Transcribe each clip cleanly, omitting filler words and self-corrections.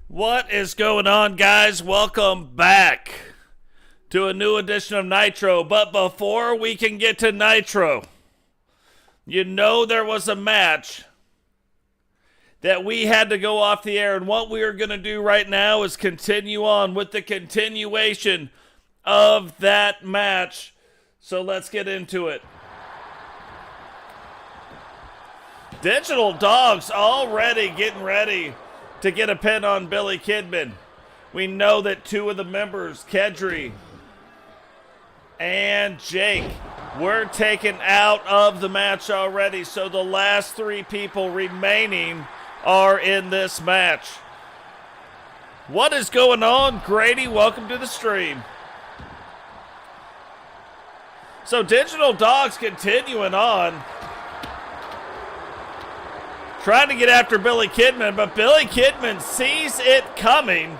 What is going on, guys? Welcome back to a new edition of Nitro. But before we can get to Nitro, you know there was a match that we had to go off the air. And what we are going to do right now is continue on with the continuation of that match. So let's get into it. Digital Dogs already getting ready to get a pin on Billy Kidman. We know that two of the members, Kedri and Jake, were taken out of the match already. So the last three people remaining are in this match. What is going on, Grady? Welcome to the stream. So Digital Dogs continuing on, trying to get after Billy Kidman, but Billy Kidman sees it coming.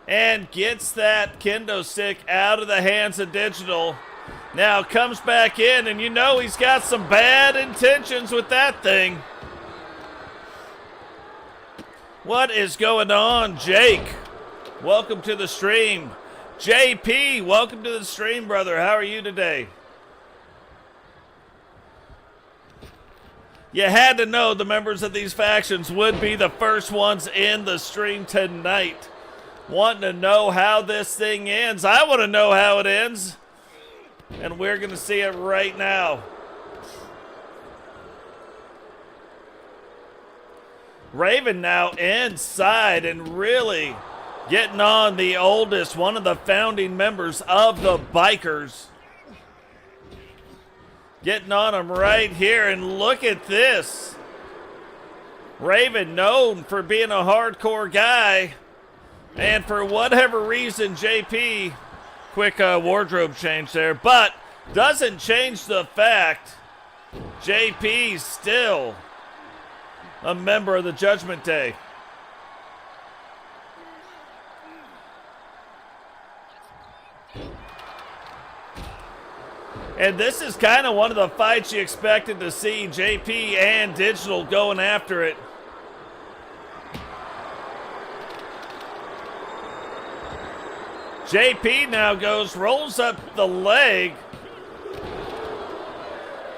And gets that kendo stick out of the hands of Digital. Now comes back in, and you know he's got some bad intentions with that thing. What is going on, Jake? Welcome to the stream. JP, welcome to the stream, brother. How are you today? You had to know the members of these factions would be the first ones in the stream tonight. Wanting to know how this thing ends. I want to know how it ends. And we're going to see it right now. Raven now inside and really getting on the oldest, one of the founding members of the Bikers. Getting on him right here, and look at this. Raven known for being a hardcore guy, and for whatever reason, JP, quick wardrobe change there, but doesn't change the fact JP's still a member of the Judgment Day. And this is kind of one of the fights you expected to see, JP and Digital going after it. JP now rolls up the leg.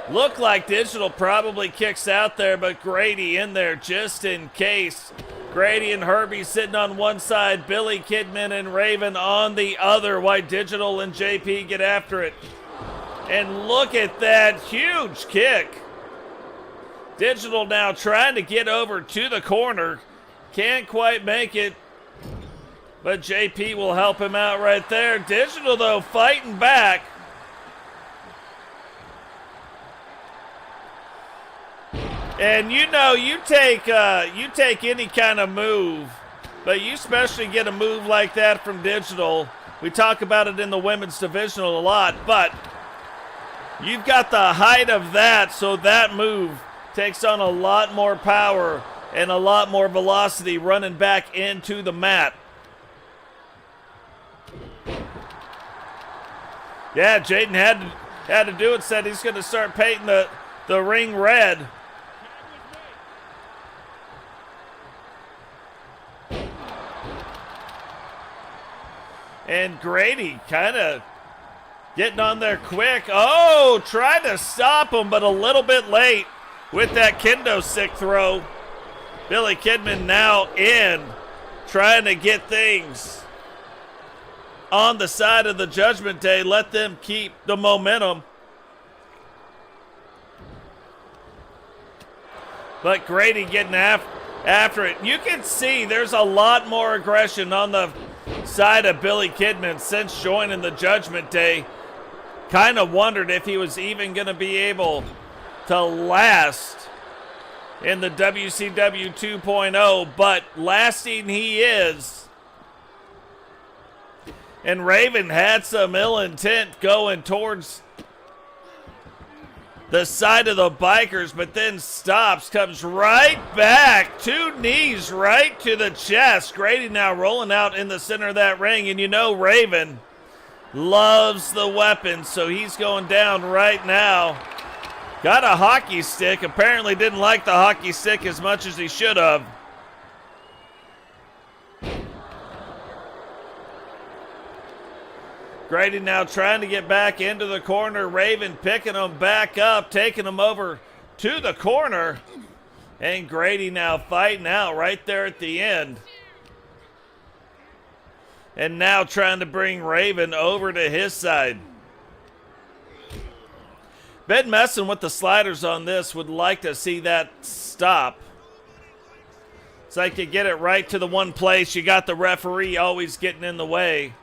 Look like Digital probably kicks out there, but Grady in there just in case. Grady and Herbie sitting on one side, Billy Kidman and Raven on the other, while Digital and JP get after it. And look at that huge kick. Digital now trying to get over to the corner. Can't quite make it. But JP will help him out right there. Digital, though, fighting back. And you know, you take any kind of move, but you especially get a move like that from Digital. We talk about it in the women's divisional a lot, but you've got the height of that, so that move takes on a lot more power and a lot more velocity running back into the mat. Yeah, Jaden had to do it, said he's going to start painting the ring red. And Grady kind of getting on there quick. Oh, tried to stop him, but a little bit late with that kendo stick throw. Billy Kidman now in, trying to get things on the side of the Judgment Day. Let them keep the momentum. But Grady getting after it. You can see there's a lot more aggression on the side of Billy Kidman since joining the Judgment Day. Kind of wondered if he was even going to be able to last in the WCW 2.0, but lasting he is. And Raven had some ill intent going towards the side of the Bikers, but then stops, comes right back, two knees right to the chest. Grady now rolling out in the center of that ring, and you know Raven loves the weapon, so he's going down right now. Got a hockey stick. Apparently didn't like the hockey stick as much as he should have. Grady now trying to get back into the corner. Raven picking him back up, taking him over to the corner. And Grady now fighting out right there at the end. And now trying to bring Raven over to his side. Been messing with the sliders on this. Would like to see that stop. So I could get it right to the one place. You got the referee always getting in the way.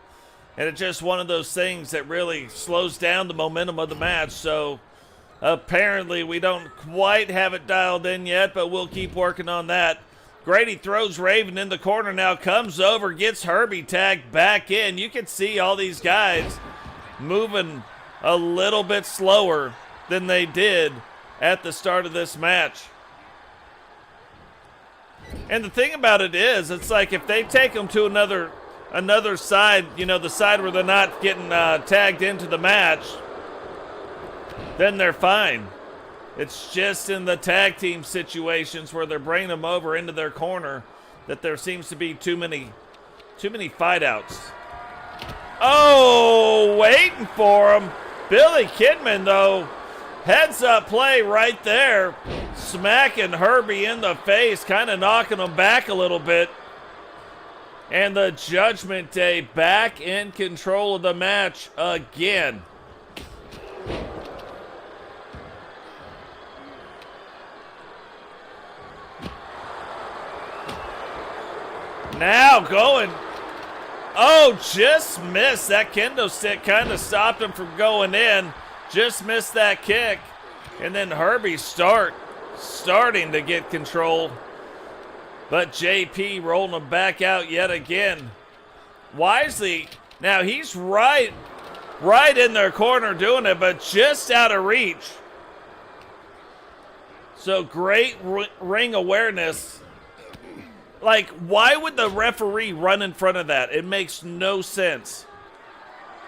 And it's just one of those things that really slows down the momentum of the match. So apparently we don't quite have it dialed in yet, but we'll keep working on that. Grady throws Raven in the corner now, comes over, gets Herbie tagged back in. You can see all these guys moving a little bit slower than they did at the start of this match. And the thing about it is, it's like if they take them to another side, you know, the side where they're not getting tagged into the match, then they're fine. It's just in the tag team situations where they're bringing them over into their corner that there seems to be too many fight outs. Oh, waiting for him. Billy Kidman, though, heads up play right there, smacking Herbie in the face, kind of knocking him back a little bit. And the Judgment Day back in control of the match again. Now going. Oh, just missed. That kendo stick kind of stopped him from going in. Just missed that kick. And then Herbie starting to get control. But JP rolling him back out yet again. Wisely. Now he's right in their corner doing it, but just out of reach. So great ring awareness. Like, why would the referee run in front of that? It makes no sense.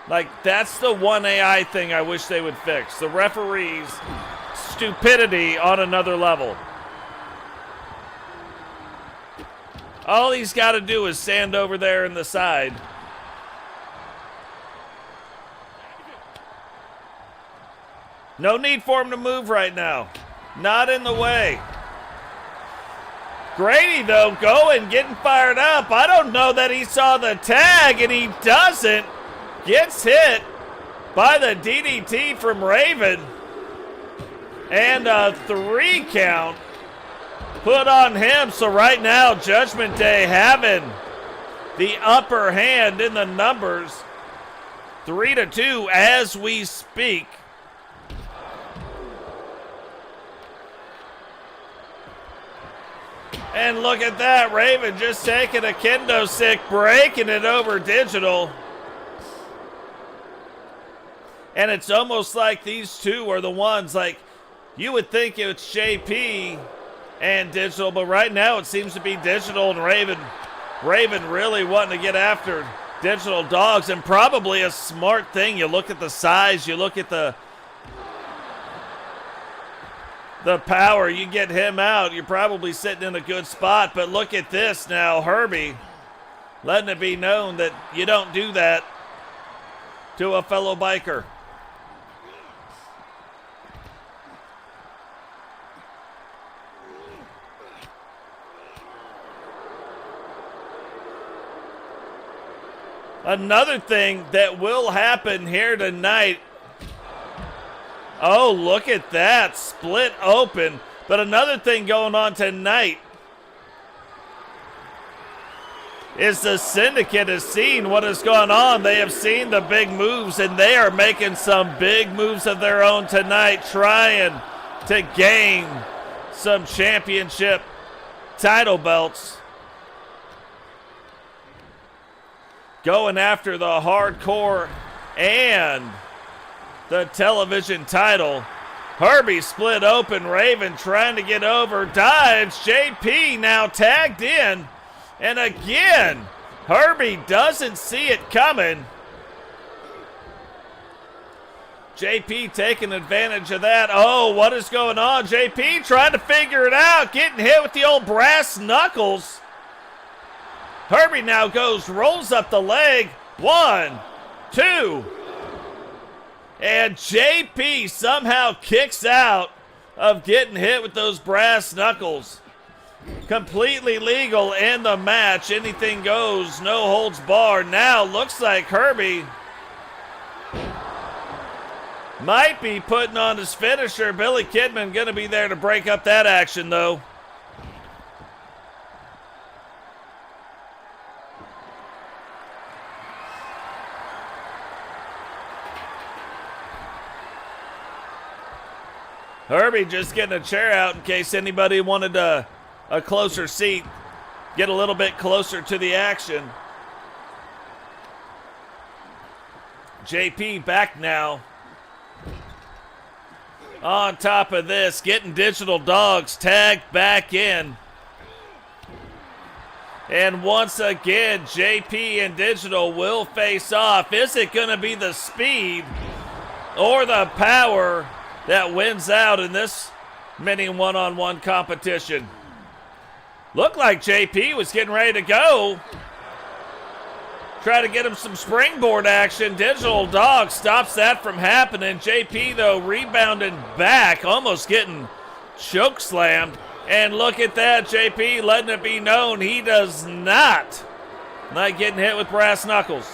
Like, that's the one AI thing I wish they would fix. The referee's stupidity on another level. All he's got to do is stand over there in the side. No need for him to move right now. Not in the way. Grady, though, going, getting fired up. I don't know that he saw the tag, and he doesn't. Gets hit by the DDT from Raven. And a 3 count put on him. So right now, Judgment Day having the upper hand in the numbers. 3-2 as we speak. And look at that, Raven just taking a kendo stick, breaking it over Digital. And it's almost like these two are the ones, like, you would think it's JP and Digital, but right now it seems to be Digital and Raven. Raven really wanting to get after Digital Dogs, and probably a smart thing. You look at the size, you look at the power, you get him out, you're probably sitting in a good spot. But look at this now, Herbie letting it be known that you don't do that to a fellow biker. Another thing that will happen here tonight. Oh, look at that. Split open. But another thing going on tonight is the Syndicate has seen what has gone on. They have seen the big moves, and they are making some big moves of their own tonight, trying to gain some championship title belts. Going after the hardcore and the television title. Herbie split open. Raven trying to get over. Dives. JP now tagged in. And again, Herbie doesn't see it coming. JP taking advantage of that. Oh, what is going on? JP trying to figure it out, getting hit with the old brass knuckles. Herbie now rolls up the leg. 1, 2. And JP somehow kicks out of getting hit with those brass knuckles. Completely legal in the match. Anything goes, no holds barred. Now looks like Herbie might be putting on his finisher. Billy Kidman going to be there to break up that action, though. Herbie just getting a chair out in case anybody wanted a closer seat, get a little bit closer to the action. JP back now. On top of this, getting Digital Dogs tagged back in. And once again, JP and Digital will face off. Is it going to be the speed or the power that wins out in this mini one-on-one competition? Looked like JP was getting ready to go. Try to get him some springboard action. Digital Dog stops that from happening. JP, though, rebounding back, almost getting choke slammed. And look at that, JP letting it be known he does not like getting hit with brass knuckles.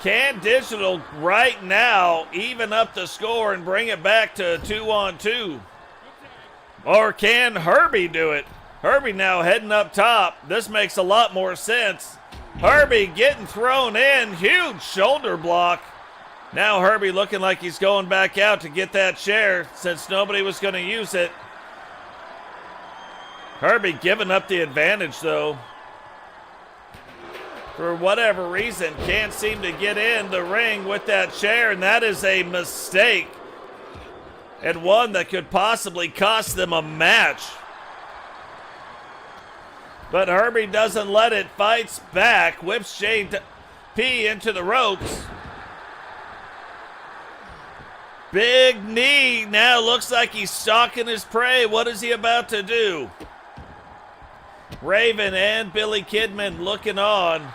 Can Digital right now even up the score and bring it back to 2-on-2? Or can Herbie do it? Herbie now heading up top. This makes a lot more sense. Herbie getting thrown in. Huge shoulder block. Now Herbie looking like he's going back out to get that chair since nobody was going to use it. Herbie giving up the advantage, though. For whatever reason, can't seem to get in the ring with that chair, and that is a mistake. And one that could possibly cost them a match. But Herbie doesn't let it, fights back, whips JP into the ropes. Big knee, now looks like he's stalking his prey. What is he about to do? Raven and Billy Kidman looking on.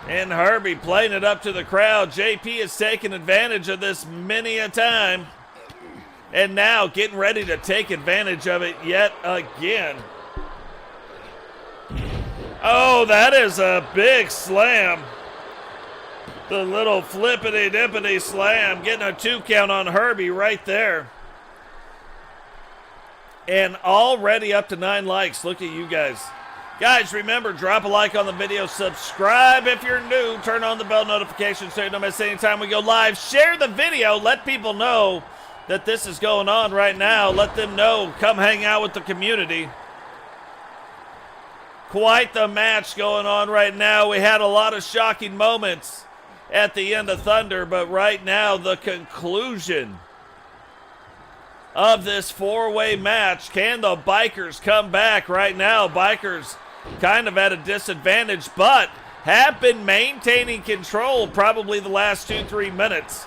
And Herbie playing it up to the crowd. JP is taking advantage of this many a time. And now getting ready to take advantage of it yet again. Oh, that is a big slam. The little flippity-dippity slam. Getting a 2 count on Herbie right there. And already up to 9 likes. Look at you guys. Guys, remember, drop a like on the video, subscribe if you're new, turn on the bell notification so you don't miss any time we go live. Share the video, let people know that this is going on right now. Let them know, come hang out with the community. Quite the match going on right now. We had a lot of shocking moments at the end of Thunder, but right now the conclusion of this 4-way match. Can the Bikers come back right now? Bikers kind of at a disadvantage, but have been maintaining control probably the last 2-3 minutes.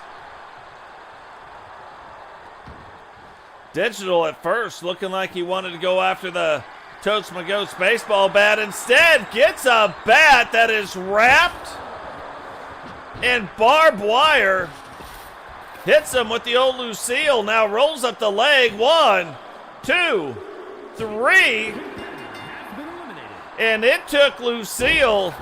Digital at first looking like he wanted to go after the Totes My Goats baseball bat. Instead gets a bat that is wrapped in barbed wire. Hits him with the old Lucille. Now rolls up the leg. 1, 2, 3. And it took Lucille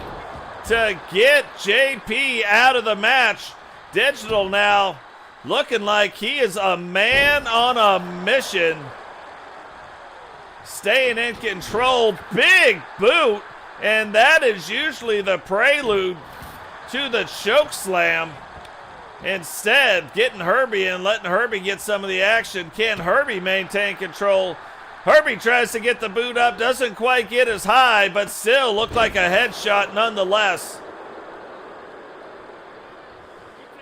to get JP out of the match. Digital now looking like he is a man on a mission. Staying in control. Big boot. And that is usually the prelude to the choke slam. Instead, getting Herbie and letting Herbie get some of the action. Can Herbie maintain control? Herbie tries to get the boot up, doesn't quite get as high, but still looked like a headshot nonetheless.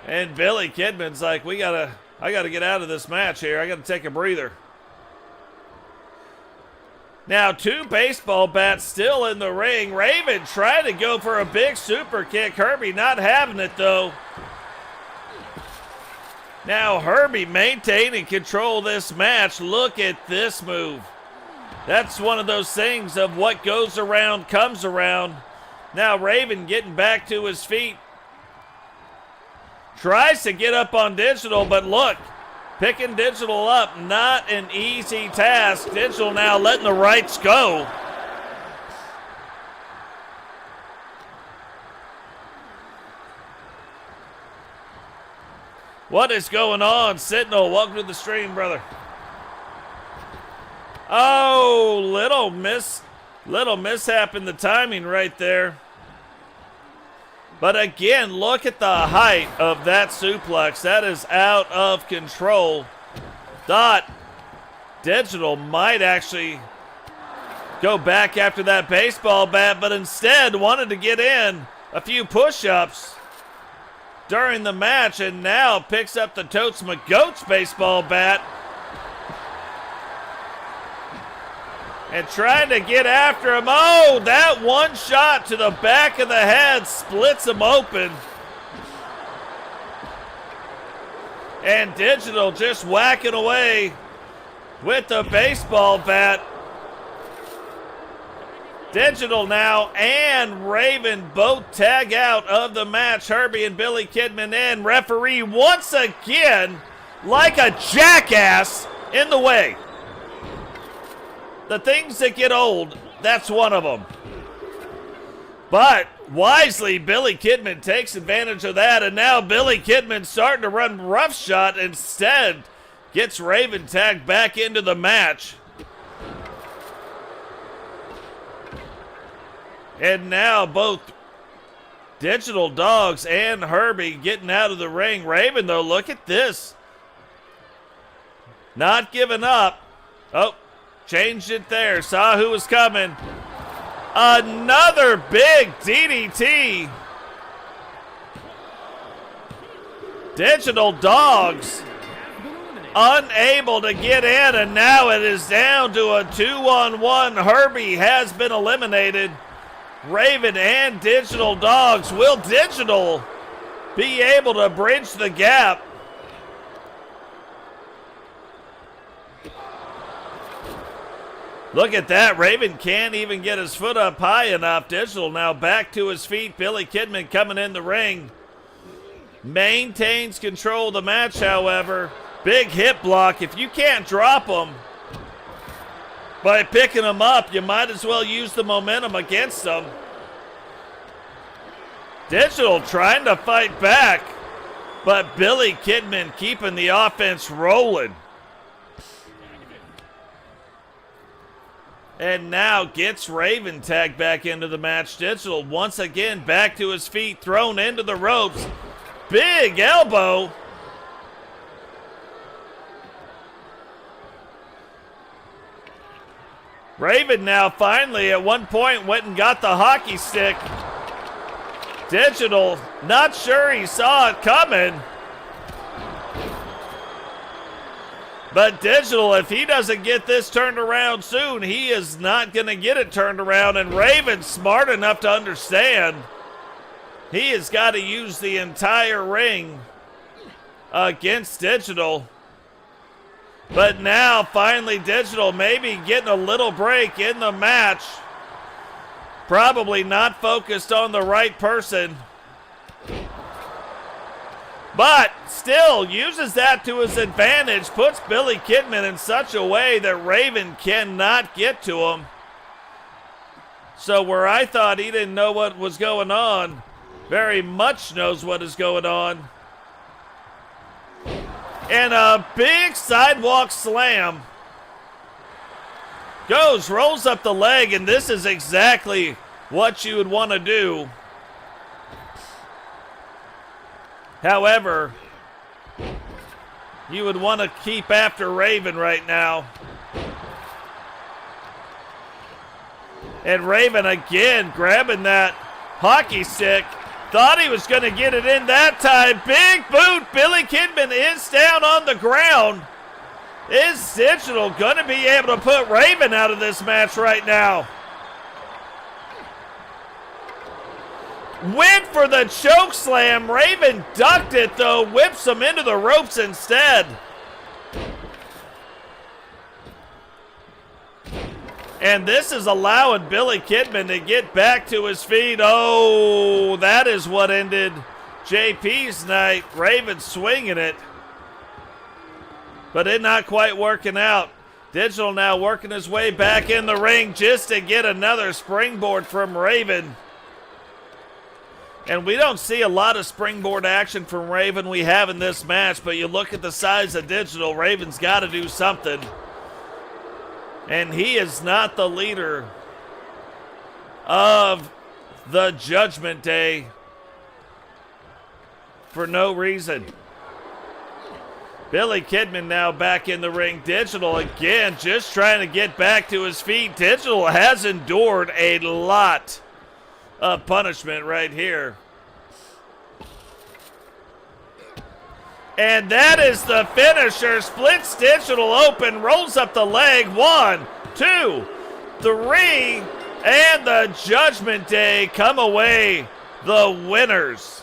And Billy Kidman's like, I gotta get out of this match here. I gotta take a breather. Now 2 baseball bats still in the ring. Raven trying to go for a big super kick. Herbie not having it though. Now Herbie maintaining control of this match. Look at this move. That's one of those things of what goes around comes around. Now Raven getting back to his feet. Tries to get up on Digital, but look, picking Digital up, not an easy task. Digital now letting the rights go. What is going on, Sentinel? Welcome to the stream, brother. Oh, little mishap in the timing right there. But again, look at the height of that suplex. That is out of control. Thought Digital might actually go back after that baseball bat, but instead wanted to get in a few push-ups during the match, and now picks up the Totes McGoats baseball bat and trying to get after him. Oh, that one shot to the back of the head splits him open. And Digital just whacking away with the baseball bat. Digital now and Raven both tag out of the match. Herbie and Billy Kidman in. Referee once again, like a jackass, in the way. The things that get old, that's one of them. But wisely, Billy Kidman takes advantage of that, and now Billy Kidman starting to run roughshod, instead gets Raven tagged back into the match. And now both Digital Dogs and Herbie getting out of the ring. Raven, though, look at this. Not giving up. Oh, changed it there. Saw who was coming. Another big DDT. Digital Dogs unable to get in, and now it is down to a 2-on-1. Herbie has been eliminated. Raven and Digital Dogs. Will Digital be able to bridge the gap? Look at that. Raven can't even get his foot up high enough. Digital now back to his feet. Billy Kidman coming in the ring. Maintains control of the match, however. Big hip block. If you can't drop him by picking them up, you might as well use the momentum against them. Digital trying to fight back, but Billy Kidman keeping the offense rolling. And now gets Raven tagged back into the match. Digital once again back to his feet, thrown into the ropes. Big elbow. Raven now finally at one point went and got the hockey stick. Digital not sure he saw it coming. But Digital, if he doesn't get this turned around soon, he is not going to get it turned around. And Raven's smart enough to understand he has got to use the entire ring against Digital. But now, finally, Digital maybe getting a little break in the match. Probably not focused on the right person. But still uses that to his advantage. Puts Billy Kidman in such a way that Raven cannot get to him. So where I thought he didn't know what was going on, very much knows what is going on. And a big sidewalk slam. Goes, rolls up the leg, and this is exactly what you would want to do. However, you would want to keep after Raven right now. And Raven again grabbing that hockey stick. Thought he was going to get it in that time. Big boot. Billy Kidman is down on the ground. Is Digital going to be able to put Raven out of this match right now? Went for the choke slam. Raven ducked it though, whips him into the ropes instead. And this is allowing Billy Kidman to get back to his feet. Oh, that is what ended JP's night. Raven swinging it. But it not quite working out. Digital now working his way back in the ring just to get another springboard from Raven. And we don't see a lot of springboard action from Raven we have in this match, but you look at the size of Digital, Raven's got to do something. And he is not the leader of the Judgment Day for no reason. Billy Kidman now back in the ring. Digital again just trying to get back to his feet. Digital has endured a lot of punishment right here. And that is the finisher. Splits Digital open, rolls up the leg. 1, 2, 3, and the Judgment Day come away the winners.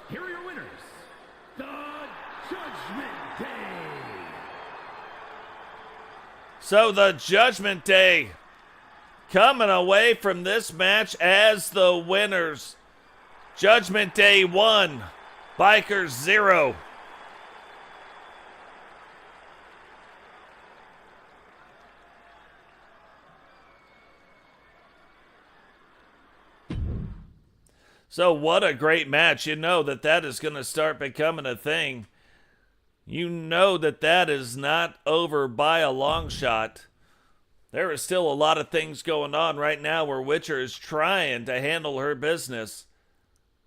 Here are your winners, the Judgment Day. So the Judgment Day coming away from this match as the winners. Judgment Day 1, Bikers 0. So what a great match. You know that is going to start becoming a thing. You know that is not over by a long shot. There is still a lot of things going on right now where Witcher is trying to handle her business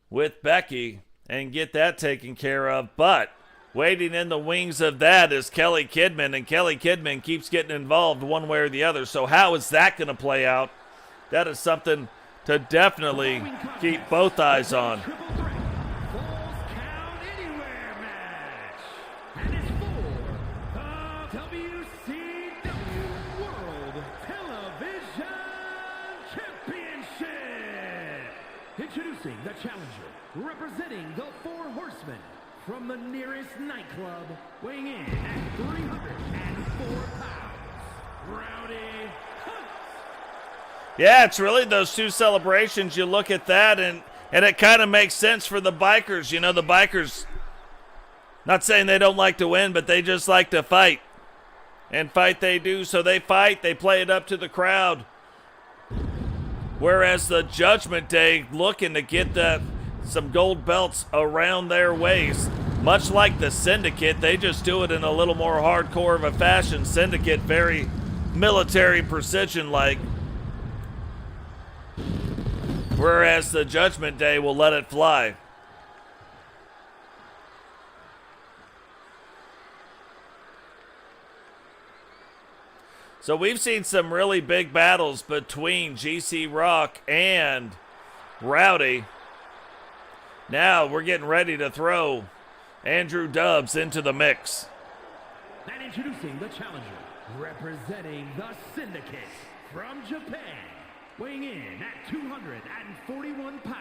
with Becky and get that taken care of. But waiting in the wings of that is Kylee Kidman, and Kylee Kidman keeps getting involved one way or the other. So how is that going to play out? That is something to definitely keep both eyes on. Introducing the challenger, representing the Four Horsemen from the nearest nightclub, weighing in at 304 pounds, Rowdy. Yeah, it's really those two celebrations. You look at that, and it kind of makes sense for the Bikers. You know, the Bikers, not saying they don't like to win, but they just like to fight. And fight they do, so they fight, they play it up to the crowd. Whereas the Judgment Day looking to get some gold belts around their waist. Much like the Syndicate, they just do it in a little more hardcore of a fashion. Syndicate, very military precision-like. Whereas the Judgment Day will let it fly. So we've seen some really big battles between GC Rock and Rowdy. Now we're getting ready to throw Andrew Dubs into the mix. And introducing the challenger, representing the Syndicate from Japan, weighing in at 241 pounds,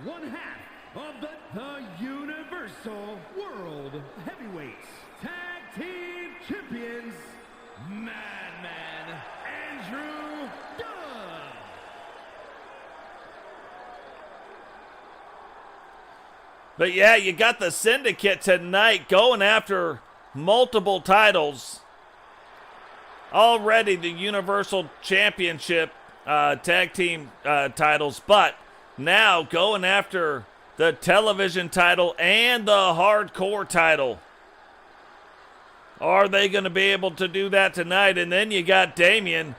one half of the Universal World Heavyweight Tag Team Champions, Madman Andrew Dubs. But yeah, you got the Syndicate tonight going after multiple titles. Already the Universal Championship tag team titles, but now going after the television title and the hardcore title. Are they going to be able to do that tonight? And then you got Damian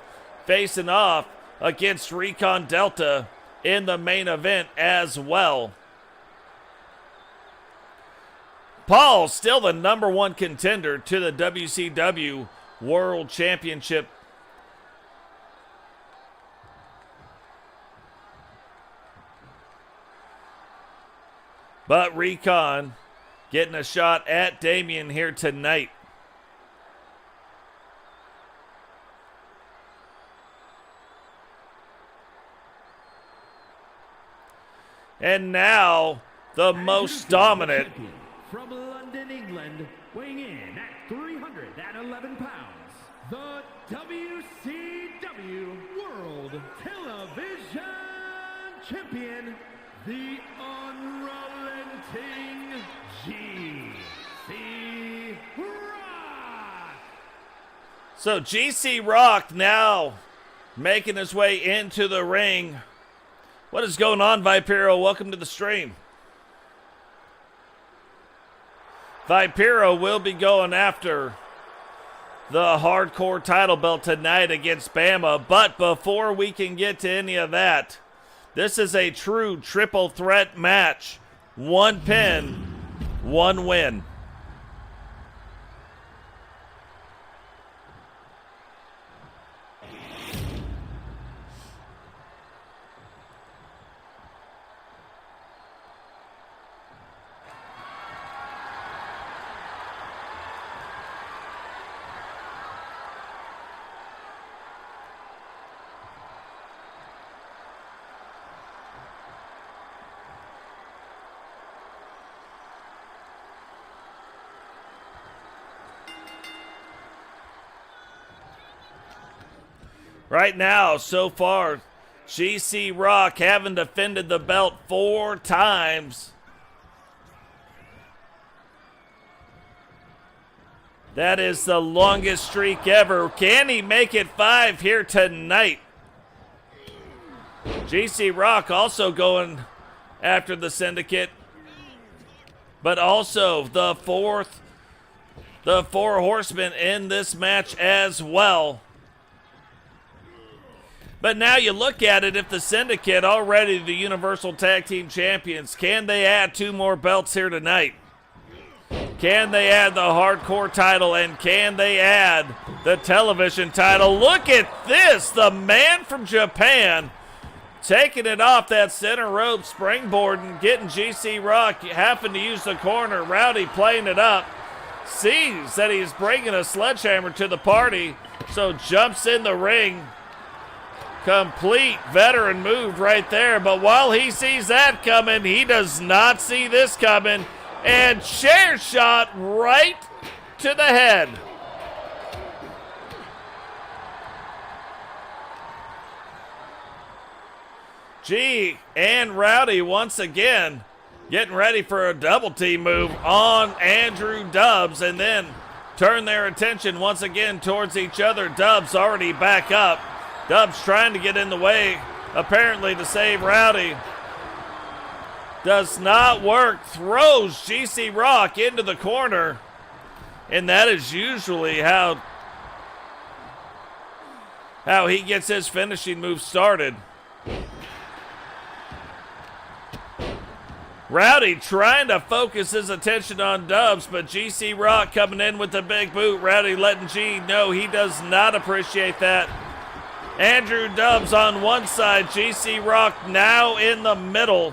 facing off against Recon Delta in the main event as well. Paul still the number one contender to the WCW World Championship. But Recon getting a shot at Damian here tonight. And now the most dominant. From London, England, weighing in at 311 pounds, the WCW World Television Champion, the unrelenting GC Rock. So GC Rock now making his way into the ring. What is going on, Vipero? Welcome to the stream. Vipero will be going after the hardcore title belt tonight against Bama. But before we can get to any of that, this is a true triple threat match. 1 pin, 1 win. Right now, so far, GC Rock having defended the belt 4 times. That is the longest streak ever. Can he make it 5 here tonight? GC Rock also going after the Syndicate, but also the 4 horsemen in this match as well. But now you look at it, if the Syndicate, already the Universal Tag Team Champions, can they add 2 more belts here tonight? Can they add the hardcore title, and can they add the television title? Look at this, the man from Japan taking it off that center rope springboard and getting GC Rock having to use the corner. Rowdy playing it up, sees that he's bringing a sledgehammer to the party, so jumps in the ring. Complete veteran move right there, but while he sees that coming, he does not see this coming, and chair shot right to the head. G and Rowdy once again getting ready for a double team move on Andrew Dubs, and then turn their attention once again towards each other. Dubs already back up. Dubs trying to get in the way, apparently to save Rowdy. Does not work. Throws GC Rock into the corner. And that is usually how he gets his finishing move started. Rowdy trying to focus his attention on Dubs, but GC Rock coming in with the big boot. Rowdy letting G know he does not appreciate that. Andrew Dubs on one side, GC Rock now in the middle.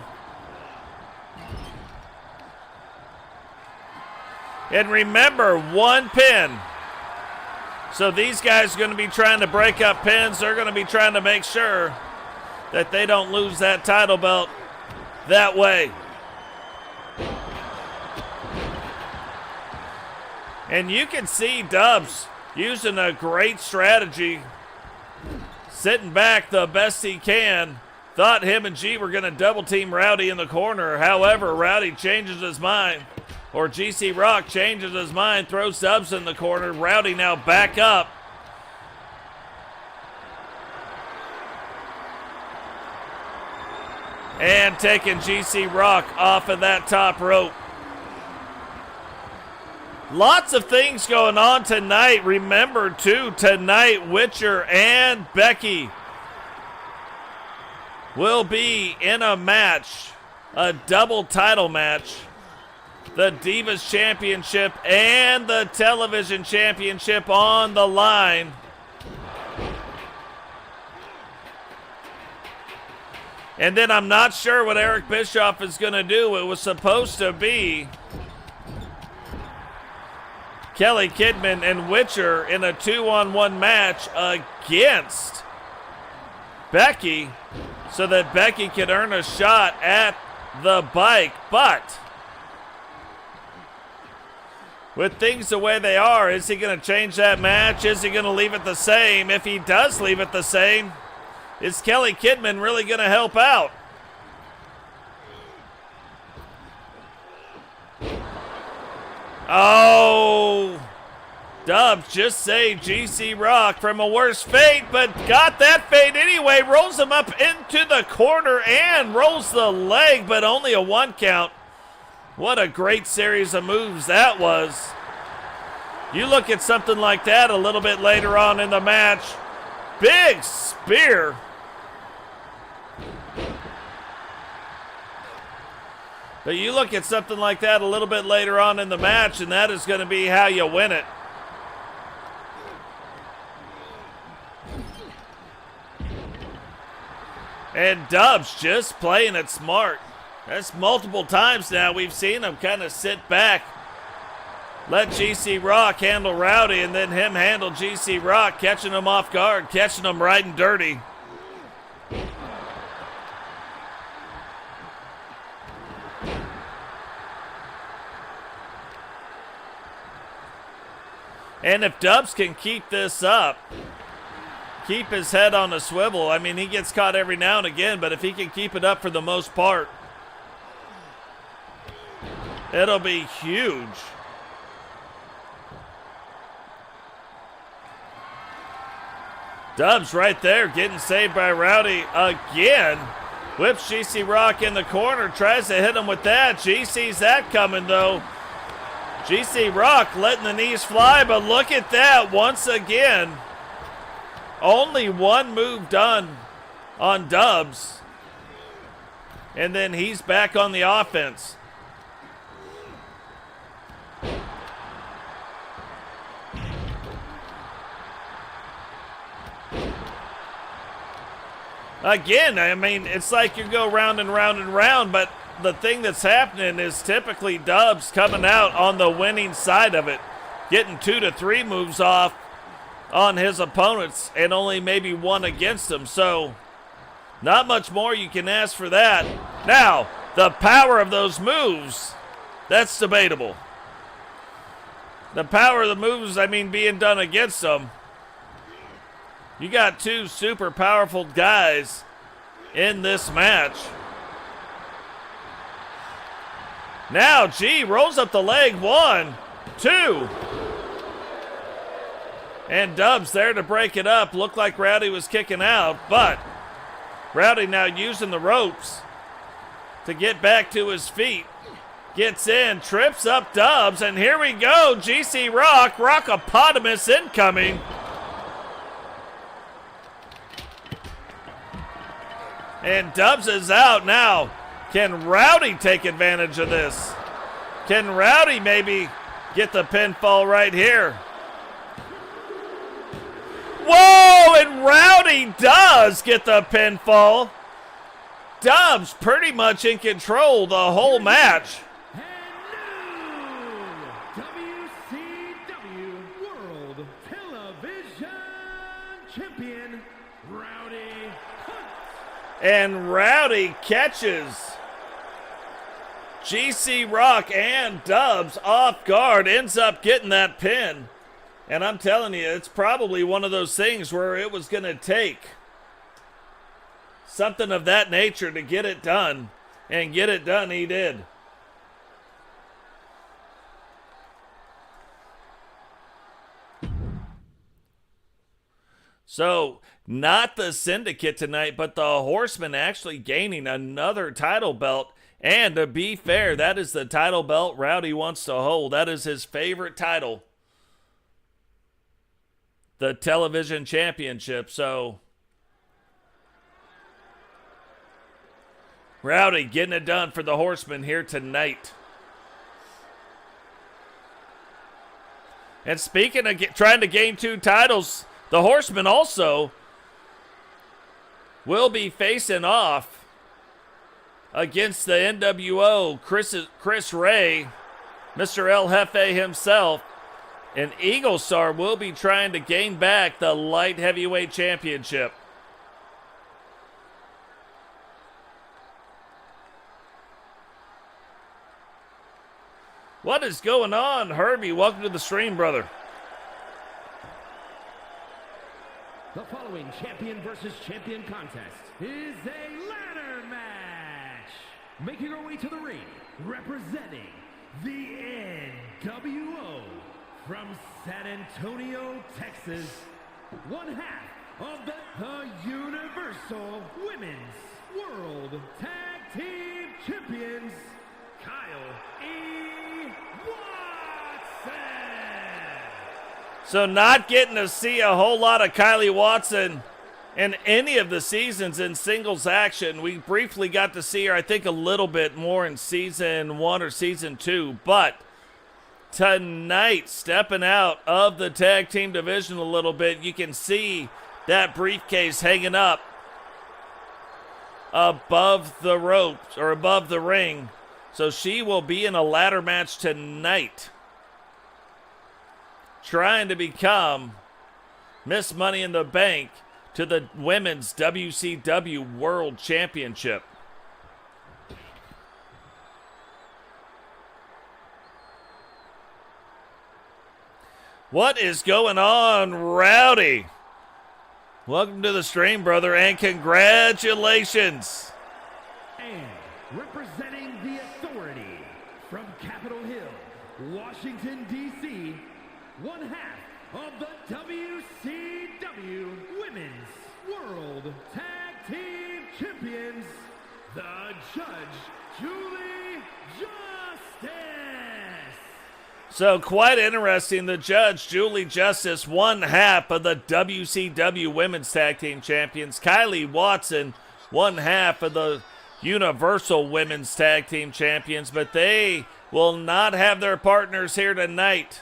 And remember, 1 pin. So these guys are going to be trying to break up pins. They're going to be trying to make sure that they don't lose that title belt that way. And you can see Dubs using a great strategy, sitting back the best he can. Thought him and G were going to double team Rowdy in the corner. However, Rowdy changes his mind, or GC Rock changes his mind, throws Dubs in the corner. Rowdy now back up. And taking GC Rock off of that top rope. Lots of things going on tonight. Remember, too, tonight, Witcher and Becky will be in a match, a double title match. The Divas Championship and the Television Championship on the line. And then I'm not sure what Eric Bischoff is going to do. It was supposed to be Kylee, Kidman, and Witcher in a 2-on-1 match against Becky, so that Becky could earn a shot at the bike, but with things the way they are, is he going to change that match? Is he going to leave it the same? If he does leave it the same, is Kelly Kidman really going to help out? Oh, Dubs just saved GC Rock from a worse fate, but got that fate anyway. Rolls him up into the corner and rolls the leg, but only a 1 count. What a great series of moves that was. You look at something like that a little bit later on in the match. Big spear. But you look at something like that a little bit later on in the match, and that is going to be how you win it. And Dubs just playing it smart. That's multiple times now we've seen him kind of sit back, let GC Rock handle Rowdy, and then him handle GC Rock, catching him off guard, catching him riding dirty. And if Dubs can keep this up, keep his head on a swivel, I mean, he gets caught every now and again, but if he can keep it up for the most part, it'll be huge. Dubs right there getting saved by Rowdy again. Whips GC Rock in the corner, tries to hit him with that. GC's that coming though. GC Rock letting the knees fly, but look at that once again. Only one move done on Dubs, and then he's back on the offense. Again, I mean, it's like you go round and round and round, but the thing that's happening is typically Dubs coming out on the winning side of it, getting 2 to 3 moves off on his opponents and only maybe 1 against them. So not much more you can ask for that. Now, the power of those moves, that's debatable. The power of the moves, I mean, being done against them. You got 2 super powerful guys in this match. Now, G rolls up the leg. 1, 2. And Dubs there to break it up. Looked like Rowdy was kicking out, but Rowdy now using the ropes to get back to his feet. Gets in, trips up Dubs, and here we go. GC Rock, Rockopotamus incoming. And Dubs is out now. Can Rowdy take advantage of this? Can Rowdy maybe get the pinfall right here? Whoa, and Rowdy does get the pinfall. Dubs pretty much in control the whole match. WCW World Television Champion, Rowdy Cont. And Rowdy catches GC Rock and Dubs off guard, ends up getting that pin. And I'm telling you, it's probably one of those things where it was going to take something of that nature to get it done. And get it done, he did. So, not the Syndicate tonight, but the Horsemen actually gaining another title belt. And to be fair, that is the title belt Rowdy wants to hold. That is his favorite title. The television championship. So, Rowdy getting it done for the Horsemen here tonight. And speaking of trying to gain 2 titles, the Horsemen also will be facing off against the NWO, Chris Ray, Mr. El Jefe himself. And Eagle Star will be trying to gain back the light heavyweight championship. What is going on, Herbie? Welcome to the stream, brother. The following champion versus champion contest is a ladder match. Making our way to the ring, representing the NWO from San Antonio, Texas, one half of the Universal Women's World Tag Team Champions, Kyle E. Watson. So not getting to see a whole lot of Kylee Watson in any of the seasons in singles action. We briefly got to see her, I think, a little bit more in season 1 or season 2. But tonight, stepping out of the tag team division a little bit, you can see that briefcase hanging up above the ropes or above the ring. So she will be in a ladder match tonight, trying to become Miss Money in the Bank to the Women's WCW World Championship. What is going on, Rowdy? Welcome to the stream, brother, and congratulations. And representing the authority from Capitol Hill, Washington, D.C., one half of the WCW Women's World Tag Team Champions, the Judge, Julie Justice. So quite interesting. The Judge, Julie Justice, one half of the WCW Women's Tag Team Champions. Kylee Watson, one half of the Universal Women's Tag Team Champions. But they will not have their partners here tonight.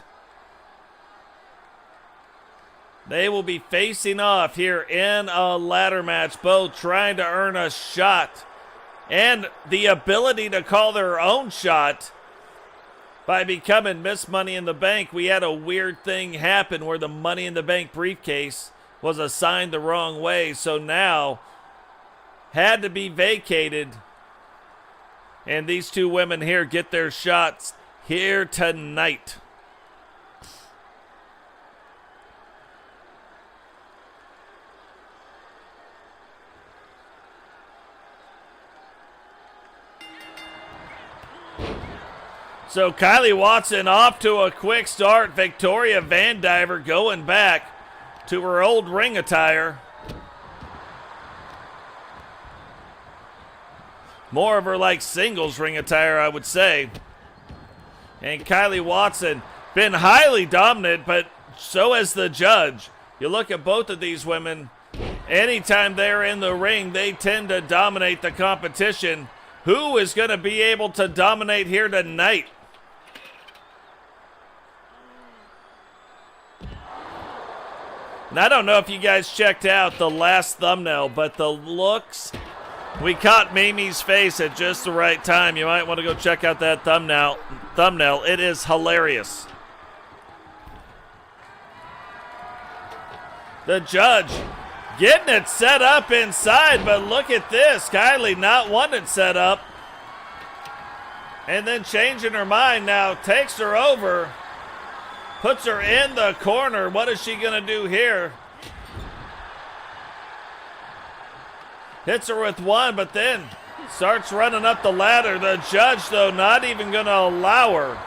They will be facing off here in a ladder match, both trying to earn a shot and the ability to call their own shot by becoming Miss Money in the Bank. We had a weird thing happen where the Money in the Bank briefcase was assigned the wrong way, so now had to be vacated. And these two women here get their shots here tonight. So Kylee Watson off to a quick start. Victoria Vandiver going back to her old ring attire. More of her like singles ring attire, I would say. And Kylee Watson been highly dominant, but so has the Judge. You look at both of these women, anytime they're in the ring, they tend to dominate the competition. Who is going to be able to dominate here tonight? And I don't know if you guys checked out the last thumbnail, but the looks, we caught Mimi's face at just the right time. You might want to go check out that thumbnail. It is hilarious. The Judge getting it set up inside, but look at this. Kylee not wanting it set up. And then changing her mind now, takes her over. Puts her in the corner. What is she going to do here? Hits her with one, but then starts running up the ladder. The Judge, though, not even going to allow her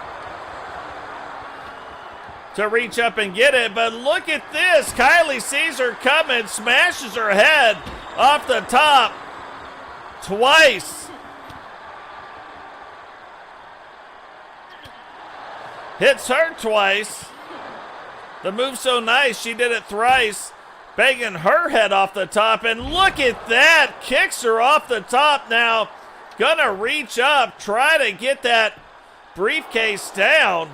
to reach up and get it. But look at this. Kylee sees her coming, smashes her head off the top twice. Hits her twice. The move's so nice, she did it thrice, banging her head off the top. And look at that. Kicks her off the top now. Gonna reach up, try to get that briefcase down.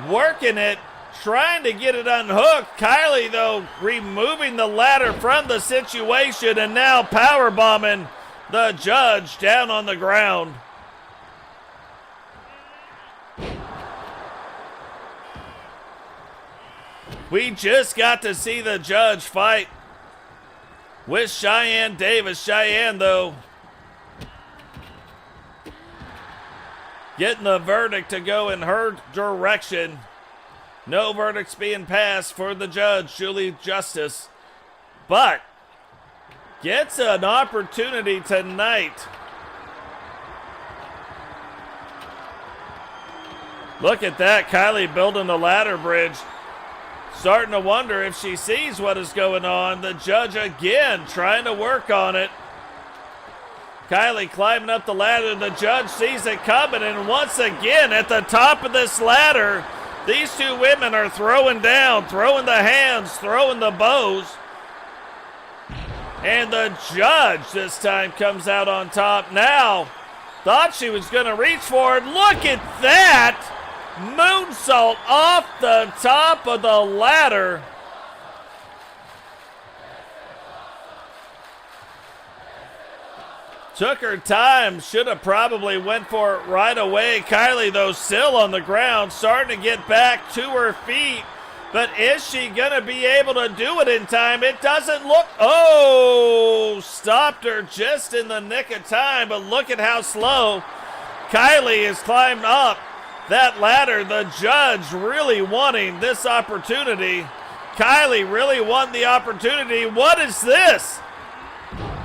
Working it, trying to get it unhooked. Kylee, though, removing the ladder from the situation and now power bombing the Judge down on the ground. We just got to see the Judge fight with Cheyenne Davis. Cheyenne, though, getting the verdict to go in her direction. No verdicts being passed for the judge, Julie Justice, but gets an opportunity tonight. Look at that, Kylee building the ladder bridge. Starting to wonder if she sees what is going on. The judge again trying to work on it. Kylee climbing up the ladder. The judge sees it coming, and once again at the top of this ladder, these two women are throwing down, throwing the hands, throwing the bows. And the judge this time comes out on top. Now, thought she was going to reach for it. Look at that! Moonsault off the top of the ladder. Took her time, should have probably went for it right away. Kylee, though, still on the ground, starting to get back to her feet. But is she going to be able to do it in time? It doesn't look. Oh, stopped her just in the nick of time. But look at how slow Kylee has climbed up that ladder. The judge really wanting this opportunity. Kylee really won the opportunity. What is this?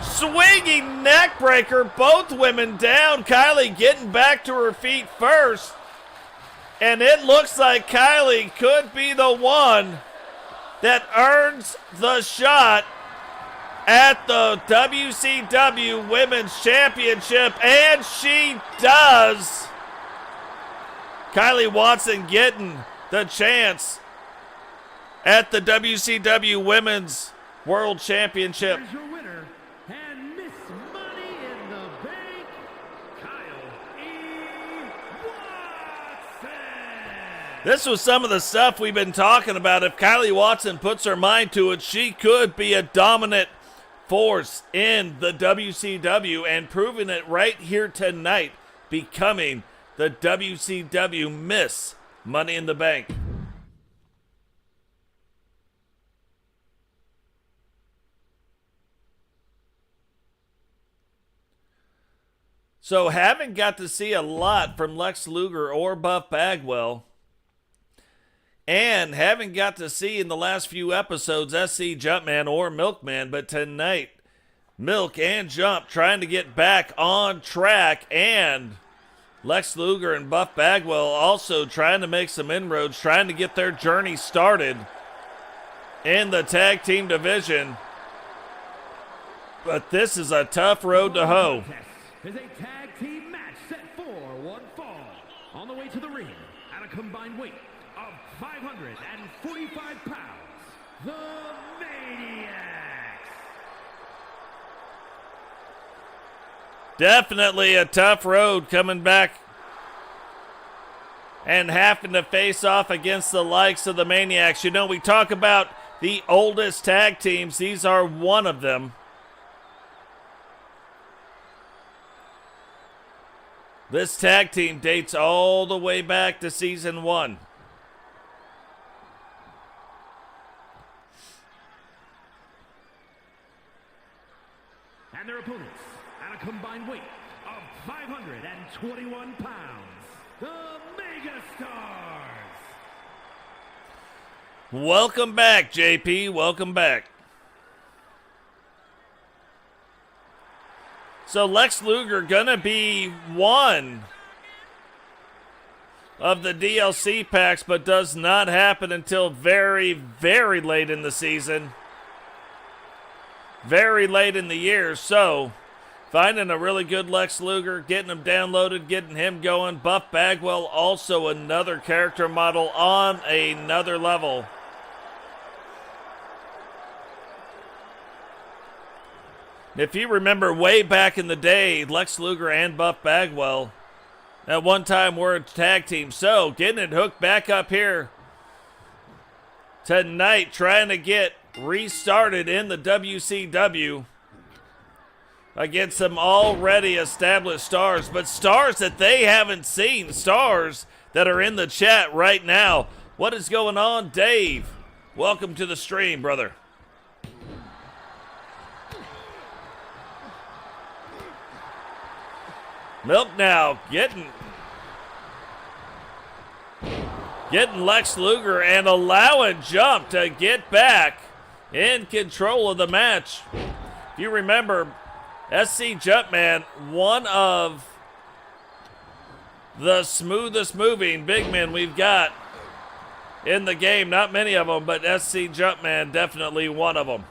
Swinging neck breaker. Both women down. Kylee getting back to her feet first. And it looks like Kylee could be the one that earns the shot at the WCW Women's Championship. And she does. Kylee Watson getting the chance at the WCW Women's World Championship. Here's your winner and Miss Money in the Bank, Kylee Watson. This was some of the stuff we've been talking about. If Kylee Watson puts her mind to it, she could be a dominant force in the WCW, and proving it right here tonight, becoming the WCW Miss Money in the Bank. So haven't got to see a lot from Lex Luger or Buff Bagwell, and haven't got to see in the last few episodes SC Jumpman or Milkman, but tonight Milk and Jump trying to get back on track, and Lex Luger and Buff Bagwell also trying to make some inroads, trying to get their journey started in the tag team division. But this is a tough road to hoe. Is a tag team match set for one fall. On the way to the ring at a combined weight of 545 pounds, the Maniacs. Definitely a tough road coming back and having to face off against the likes of the Maniacs. You know, we talk about the oldest tag teams. These are one of them. This tag team dates all the way back to season 1. And their opponents at a combined weight of 521 pounds, the Megastars. Welcome back, JP. Welcome back. So Lex Luger gonna be one of the DLC packs, but does not happen until very, very late in the season. Very late in the year. So finding a really good Lex Luger, getting him downloaded, getting him going. Buff Bagwell, also another character model on another level. If you remember way back in the day, Lex Luger and Buff Bagwell at one time were a tag team. So getting it hooked back up here tonight, trying to get restarted in the WCW against some already established stars, but stars that they haven't seen, stars that are in the chat right now. What is going on, Dave? Welcome to the stream, brother. Milk now getting getting Lex Luger and allowing Jump to get back in control of the match. If you remember, SC Jumpman, one of the smoothest moving big men we've got in the game. Not many of them, but SC Jumpman definitely one of them.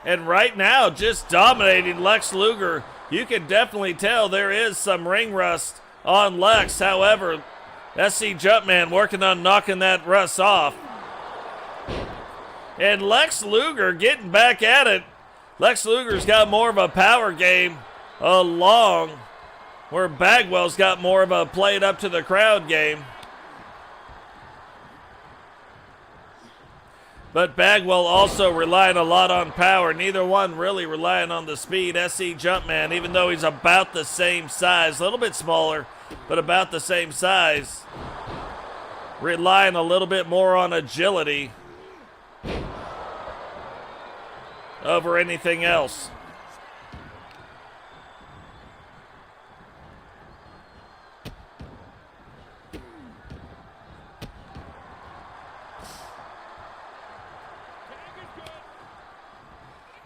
And right now, just dominating Lex Luger. You can definitely tell there is some ring rust on Lex. However, SC Jumpman working on knocking that rust off. And Lex Luger getting back at it. Lex Luger's got more of a power game along where Bagwell's got more of a play it up to the crowd game. But Bagwell also relying a lot on power. Neither one really relying on the speed. SC Jumpman, even though he's about the same size, a little bit smaller, but about the same size, relying a little bit more on agility over anything else.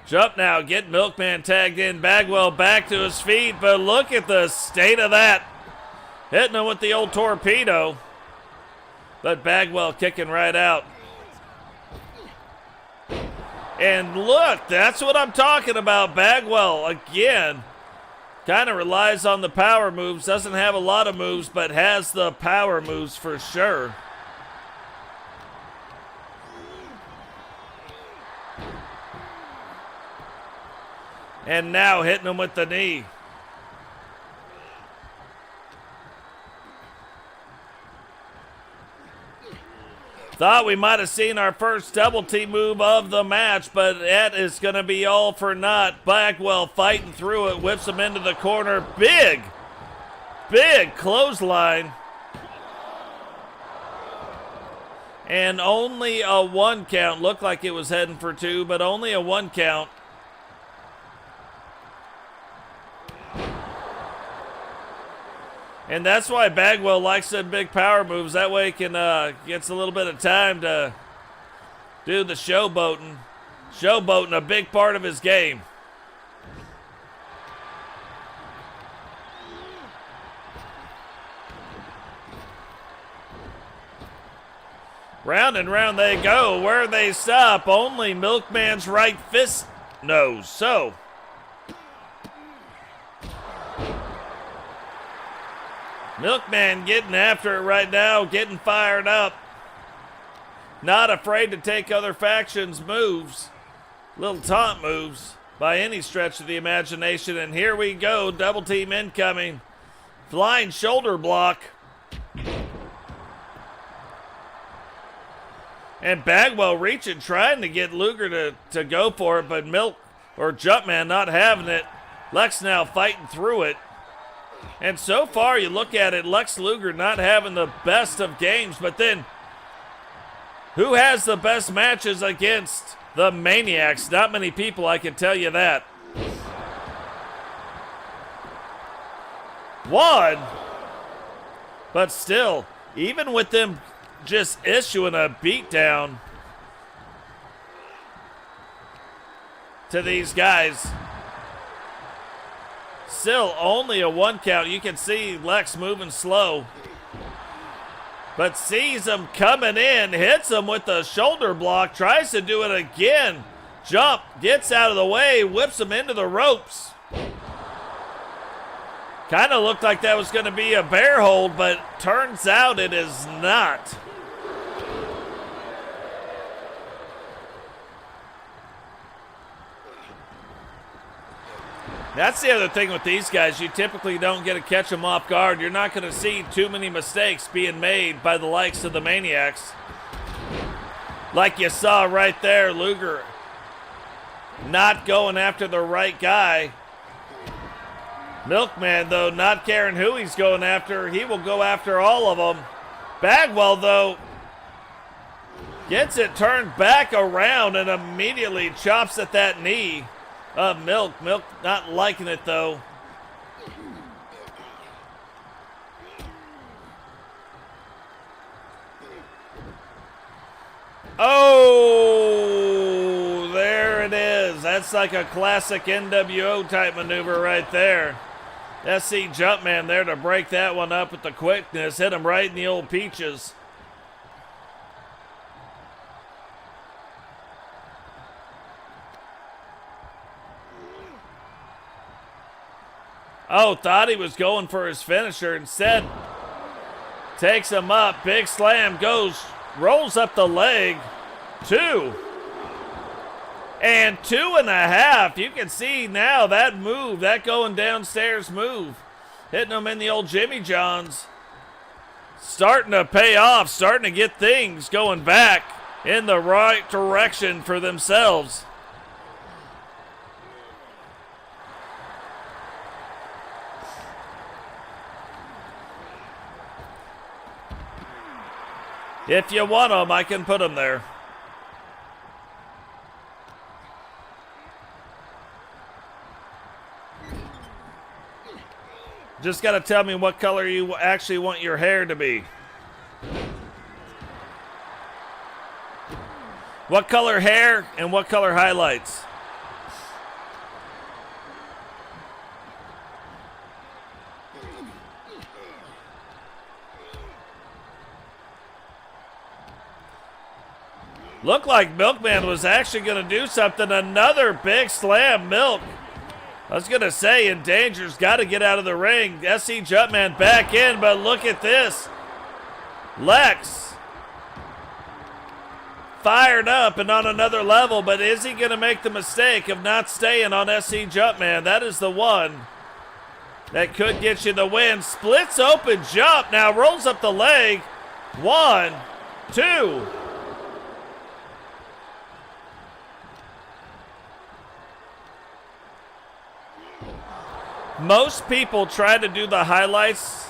Jump now, get Milkman tagged in. Bagwell back to his feet, but look at the state of that. Hitting him with the old torpedo. But Bagwell kicking right out. And look, that's what I'm talking about. Bagwell, again, kind of relies on the power moves. Doesn't have a lot of moves, but has the power moves for sure. And now hitting him with the knee. Thought we might have seen our first double team move of the match, but that is going to be all for naught. Bagwell fighting through it, whips him into the corner. Big clothesline. And only a 1 count. Looked like it was heading for 2, but only a 1 count. And that's why Bagwell likes them big power moves. That way he can gets a little bit of time to do the showboating. Showboating, a big part of his game. Round and round they go. Where they stop, only Milkman's right fist knows. So Milkman getting after it right now, getting fired up. Not afraid to take other factions' moves, little taunt moves, by any stretch of the imagination. And here we go, double team incoming. Flying shoulder block. And Bagwell reaching, trying to get Luger to go for it, but Jumpman not having it. Lex now fighting through it. And so far, you look at it, Lex Luger not having the best of games, but then who has the best matches against the Maniacs? Not many people, I can tell you that. One, but still, even with them just issuing a beatdown to these guys, still only a 1 count. You can see Lex moving slow, but sees him coming in, hits him with the shoulder block, tries to do it again. Jump, gets out of the way, whips him into the ropes. Kind of looked like that was going to be a bear hold, but turns out it is not. That's the other thing with these guys. You typically don't get to catch them off guard. You're not going to see too many mistakes being made by the likes of the Maniacs. Like you saw right there, Luger not going after the right guy. Milkman, though, not caring who he's going after. He will go after all of them. Bagwell, though, gets it turned back around and immediately chops at that knee. Milk not liking it, though. Oh, there it is. That's like a classic NWO type maneuver right there. SC Jumpman there to break that one up with the quickness. Hit him right in the old peaches. Oh, thought he was going for his finisher. Instead, takes him up. Big slam goes, rolls up the leg. 2. And 2.5. You can see now that move, that going downstairs move. Hitting him in the old Jimmy Johns. Starting to pay off, starting to get things going back in the right direction for themselves. If you want them, I can put them there. Just got to tell me what color you actually want your hair to be. What color hair and what color highlights? Looked like Milkman was actually going to do something. Another big slam, Milk. I was going to say, in danger's got to get out of the ring. SC Jumpman back in, but look at this. Lex fired up and on another level, but is he going to make the mistake of not staying on SC Jumpman? That is the one that could get you the win. Splits open jump, now rolls up the leg. 1, 2. Most people try to do the highlights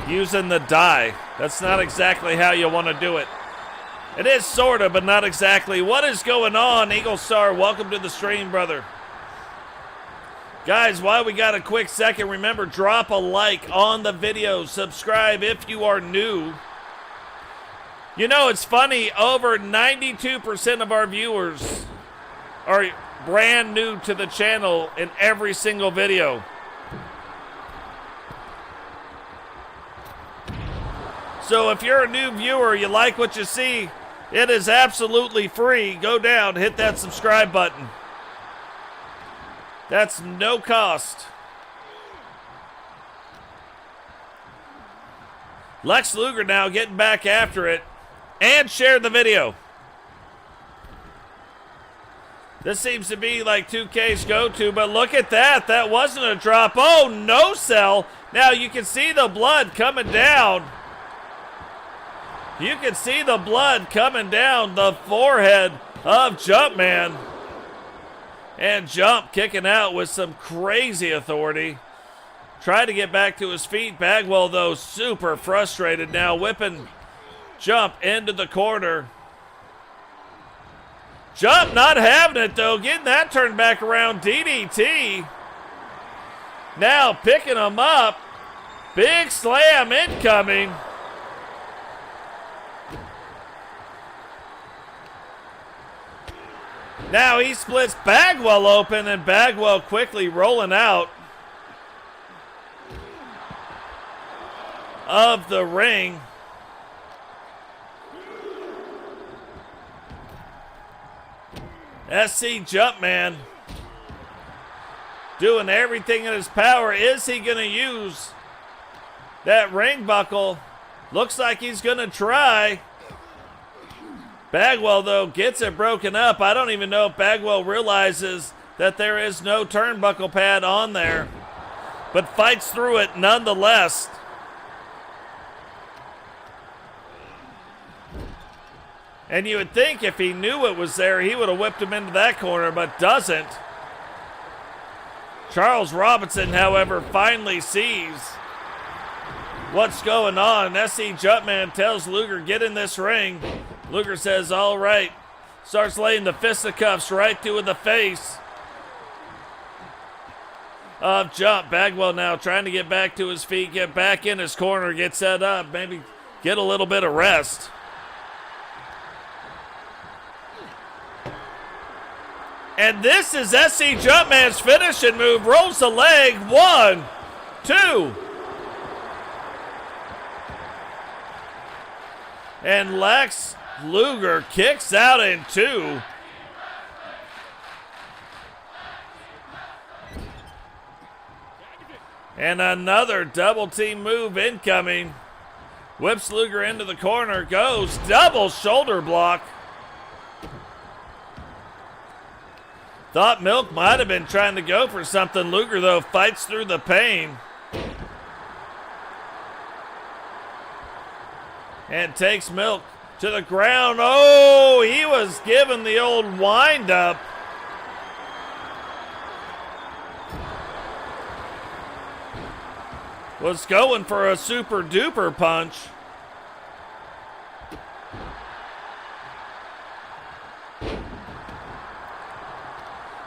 using the die. That's not exactly how you want to do it. It is sort of, but not exactly. What is going on, Eagle Star? Welcome to the stream, brother. Guys, while we got a quick second, remember, drop a like on the video. Subscribe if you are new. You know, it's funny, over 92% of our viewers are brand new to the channel in every single video. So if you're a new viewer, you like what you see, it is absolutely free. Go down, hit that subscribe button. That's no cost. Lex Luger now getting back after it, and share the video. This seems to be like 2K's go-to, but look at that. That wasn't a drop. Oh, no sell. Now you can see the blood coming down. You can see the blood coming down the forehead of Jumpman. And Jump kicking out with some crazy authority. Trying to get back to his feet. Bagwell, though, super frustrated now, whipping Jump into the corner. Jump not having it, though. Getting that turned back around. DDT. Now picking him up. Big slam incoming. Now he splits Bagwell open, and Bagwell quickly rolling out of the ring. SC Jumpman doing everything in his power. Is he going to use that ring buckle? Looks like he's going to try. Bagwell, though, gets it broken up. I don't even know if Bagwell realizes that there is no turnbuckle pad on there, but fights through it nonetheless. And you would think if he knew it was there, he would have whipped him into that corner, but doesn't. Charles Robinson, however, finally sees what's going on. SC Jumpman tells Luger, get in this ring. Luger says, all right. Starts laying the fisticuffs right to the face of Jump. Bagwell now trying to get back to his feet, get back in his corner, get set up, maybe get a little bit of rest. And this is SC Jumpman's finishing move. Rolls the leg. 1, 2. And Lex Luger kicks out in 2. And another double team move incoming. Whips Luger into the corner. Goes double shoulder block. Thought Milk might have been trying to go for something. Luger, though, fights through the pain. And takes Milk to the ground. Oh, he was given the old wind up. Was going for a super duper punch.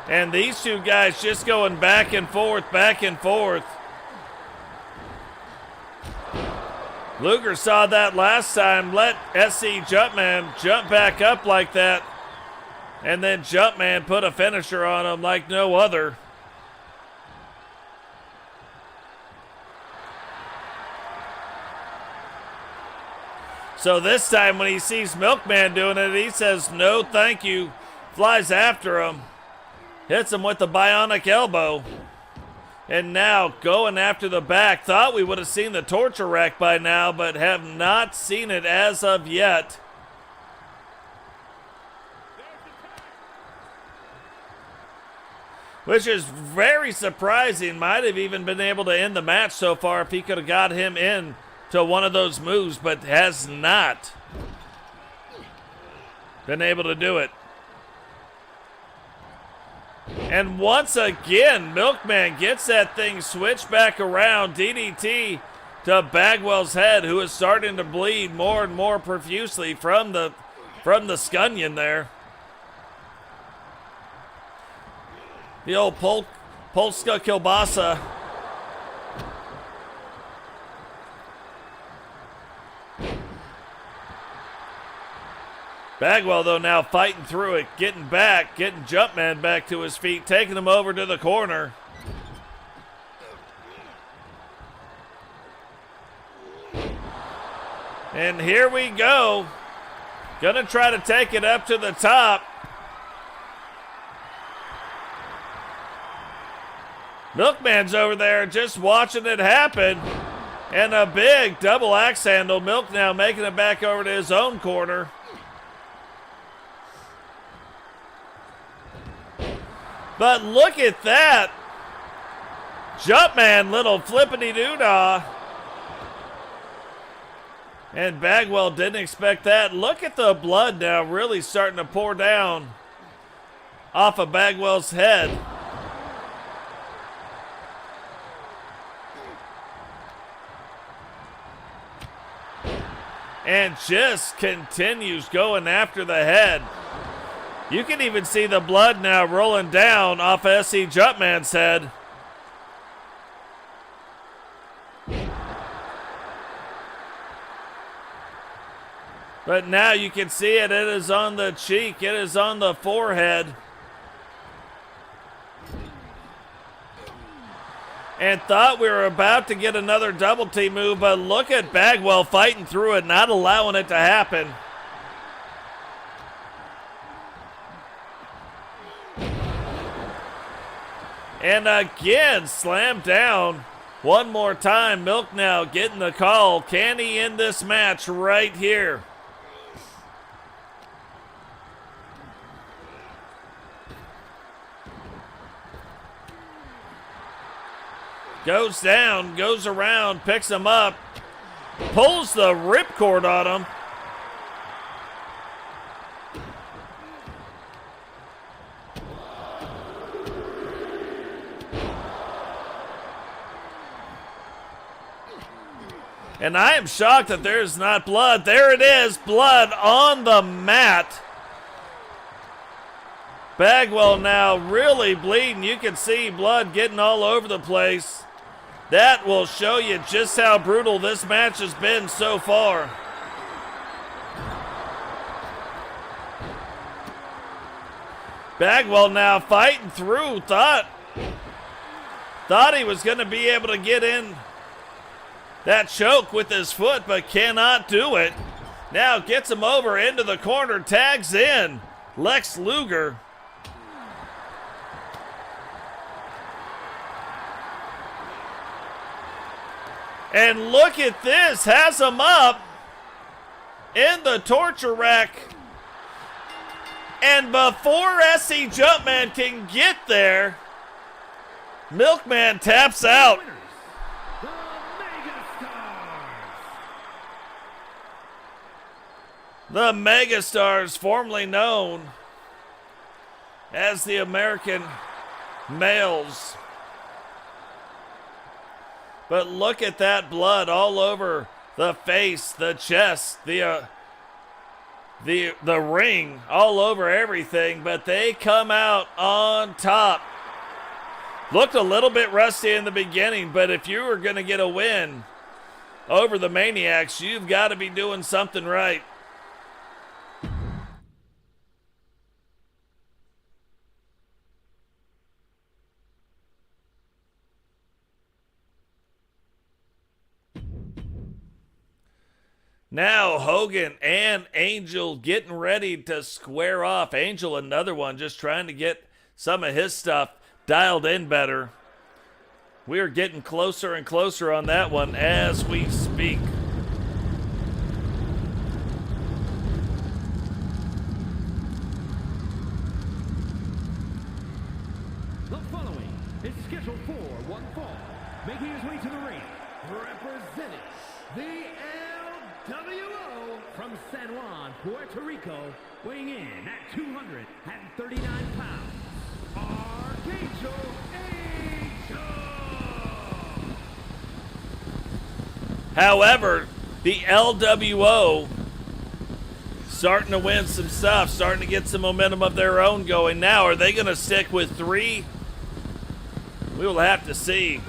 And these two guys just going back and forth, back and forth. Luger saw that last time, let SC Jumpman jump back up like that. And then Jumpman put a finisher on him like no other. So this time when he sees Milkman doing it, he says, no thank you. Flies after him. Hits him with the bionic elbow. And now going after the back. Thought we would have seen the torture rack by now, but have not seen it as of yet. Which is very surprising. Might have even been able to end the match so far if he could have got him in to one of those moves, but has not been able to do it. And once again, Milkman gets that thing switched back around. DDT to Bagwell's head, who is starting to bleed more and more profusely from the scunion there. The old Polska kielbasa. Bagwell, though, now fighting through it, getting Jumpman back to his feet, taking him over to the corner. And here we go. Gonna try to take it up to the top. Milkman's over there just watching it happen. And a big double axe handle. Milk now making it back over to his own corner. But look at that. Jumpman, little flippity-doo-dah. And Bagwell didn't expect that. Look at the blood now really starting to pour down off of Bagwell's head. And just continues going after the head. You can even see the blood now rolling down off SC Jumpman's head. But now you can see it. It is on the cheek. It is on the forehead. And thought we were about to get another double team move, but look at Bagwell fighting through it, not allowing it to happen. And again, slammed down one more time. Milk now getting the call. Can he end this match right here? Goes down, goes around, picks him up, pulls the ripcord on him. And I am shocked that there is not blood. There it is, blood on the mat. Bagwell now really bleeding. You can see blood getting all over the place. That will show you just how brutal this match has been so far. Bagwell now fighting through. Thought he was going to be able to get in that choke with his foot, but cannot do it. Now gets him over into the corner, tags in Lex Luger. And look at this, has him up in the torture rack. And before SC Jumpman can get there, Milkman taps out. The Megastars, formerly known as the American Males. But look at that blood all over the face, the chest, the ring, all over everything. But they come out on top. Looked a little bit rusty in the beginning, but if you were going to get a win over the Maniacs, you've got to be doing something right. Now Hogan and Angel getting ready to square off. Angel, another one, just trying to get some of his stuff dialed in better. We are getting closer and closer on that one as we speak. The following is scheduled for one fall, making his way to the ring, representing the LWO from San Juan, Puerto Rico, weighing in at 239 pounds, Archangel Angel. However, the LWO starting to win some stuff, starting to get some momentum of their own going. Now, are they going to stick with 3? We will have to see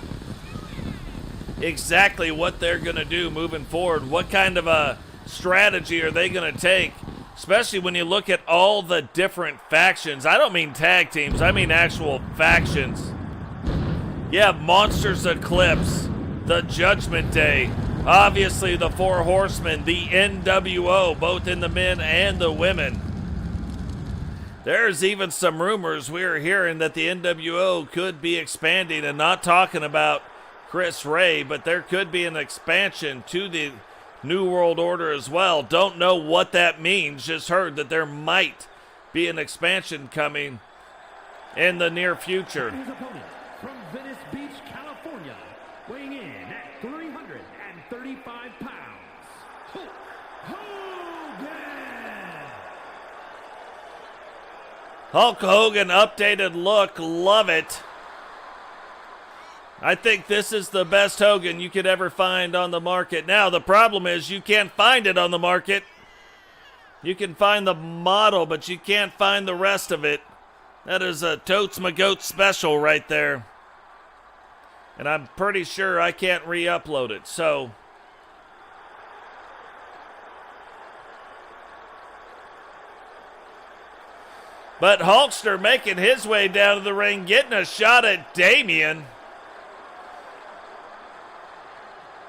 exactly what they're going to do moving forward. What kind of a strategy are they going to take, especially when you look at all the different factions? I don't mean tag teams, I mean actual factions. You have Monsters Eclipse, the Judgment Day, obviously the Four Horsemen, the NWO, both in the men and the women. There's even some rumors we are hearing that the NWO could be expanding, and not talking about Chris Ray, but there could be an expansion to the New World Order as well. Don't know what that means, just heard that there might be an expansion coming in the near future. His opponent from Venice Beach, California, weighing in at 335 pounds, Hogan! Hulk Hogan updated look, love it. I think this is the best Hogan you could ever find on the market. Now, the problem is you can't find it on the market. You can find the model, but you can't find the rest of it. That is a Totes My Goat special right there. And I'm pretty sure I can't re-upload it, so. But Hulkster making his way down to the ring, getting a shot at Damian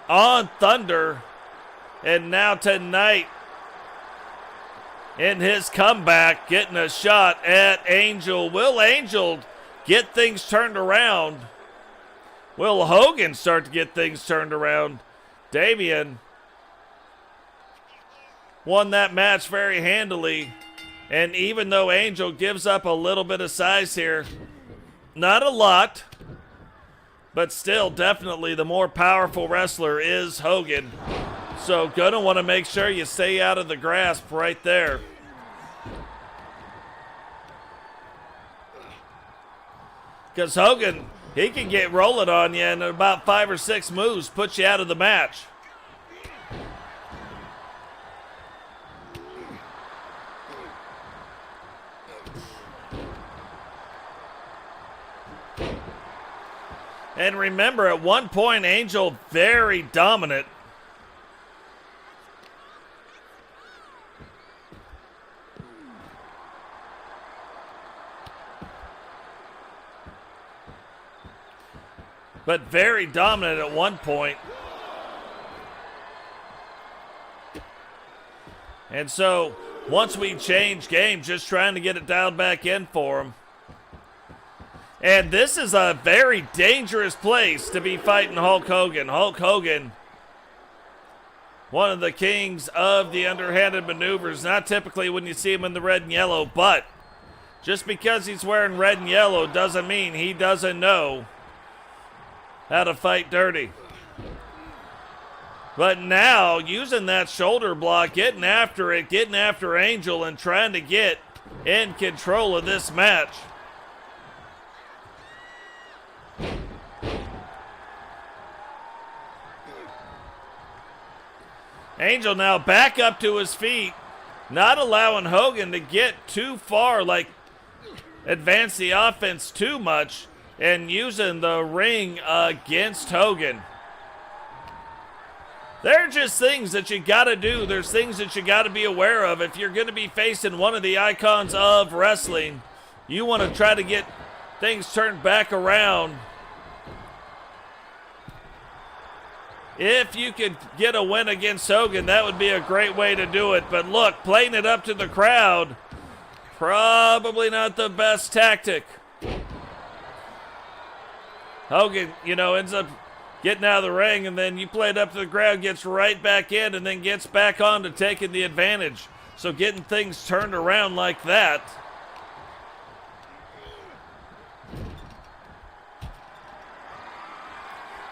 on Thunder. And now tonight, in his comeback, getting a shot at Angel. Will Angel get things turned around? Will Hogan start to get things turned around? Damian won that match very handily. And even though Angel gives up a little bit of size here, not a lot, but still definitely the more powerful wrestler is Hogan. So gonna want to make sure you stay out of the grasp right there. Because Hogan, he can get rolling on you in about 5 or 6 moves, put you out of the match. And remember, at one point, Angel very dominant. but very dominant at one point. And so once we change game, just trying to get it dialed back in for him. And this is a very dangerous place to be fighting Hulk Hogan. Hulk Hogan, one of the kings of the underhanded maneuvers. Not typically when you see him in the red and yellow, but just because he's wearing red and yellow doesn't mean he doesn't know how to fight dirty. But now, using that shoulder block, getting after it, getting after Angel, and trying to get in control of this match. Angel now back up to his feet, not allowing Hogan to get too far, like advance the offense too much, and using the ring against Hogan. There are just things that you got to do. There's things that you got to be aware of. If you're going to be facing one of the icons of wrestling, you want to try to get things turned back around. If you could get a win against Hogan, that would be a great way to do it. But look, playing it up to the crowd, probably not the best tactic. Hogan, ends up getting out of the ring, and then you play it up to the crowd, gets right back in, and then gets back on to taking the advantage. So getting things turned around like that.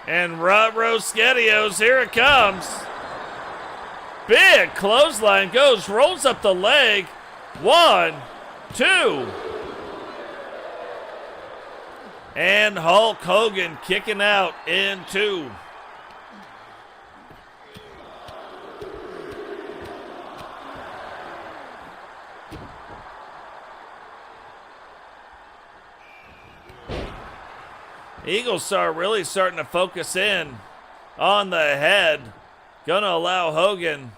And Rosketios, here it comes. Big clothesline goes, rolls up the leg. 1, 2. And Hulk Hogan kicking out in 2. Eagles are really starting to focus in on the head. Gonna allow Hogan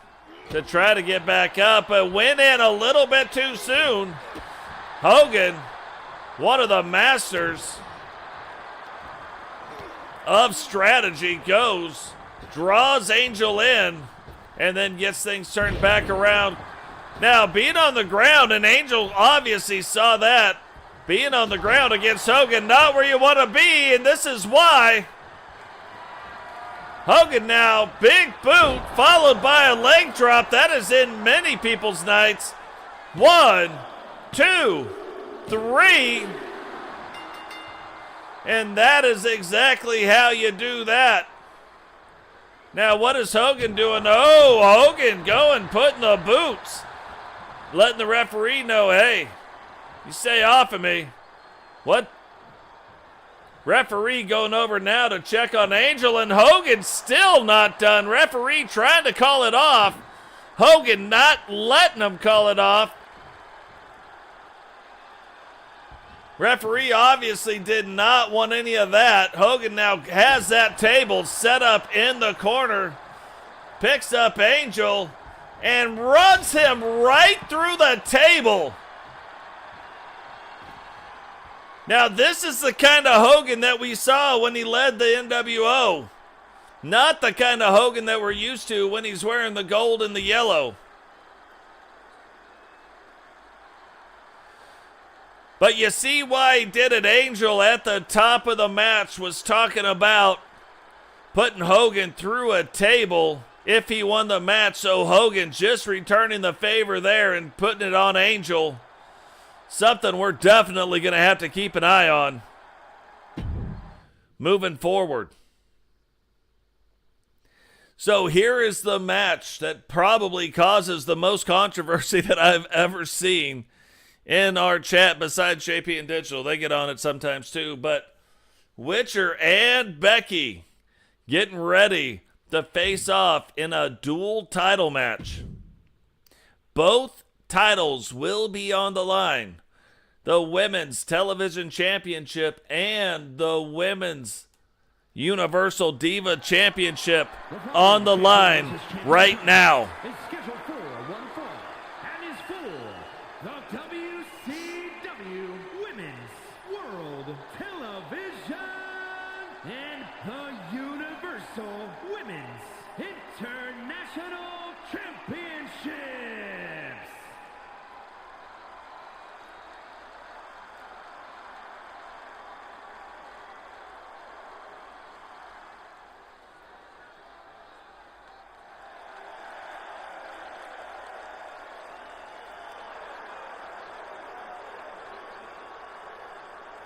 to try to get back up, but went in a little bit too soon. Hogan, one of the masters of strategy, goes, draws Angel in, and then gets things turned back around. Now, being on the ground, and Angel obviously saw that, being on the ground against Hogan, not where you want to be, and this is why. Hogan now, big boot, followed by a leg drop. That is in many people's nights. 1, 2, 3. And that is exactly how you do that. Now, what is Hogan doing? Oh, Hogan going, putting the boots. Letting the referee know, hey, you stay off of me. What? Referee going over now to check on Angel, and Hogan still not done. Referee trying to call it off. Hogan not letting him call it off. Referee obviously did not want any of that. Hogan now has that table set up in the corner. Picks up Angel and runs him right through the table. Now, this is the kind of Hogan that we saw when he led the NWO. Not the kind of Hogan that we're used to when he's wearing the gold and the yellow. But you see why he did it. Angel at the top of the match was talking about putting Hogan through a table if he won the match. So Hogan just returning the favor there and putting it on Angel. Something we're definitely going to have to keep an eye on moving forward. So here is the match that probably causes the most controversy that I've ever seen in our chat, besides JP and Digital. They get on it sometimes too. But Witcher and Becky getting ready to face off in a dual title match. Both titles will be on the line. The Women's Television Championship and the Women's Universal Diva Championship on the line right now. It's scheduled for one fall and is for the WCW Women's World Television and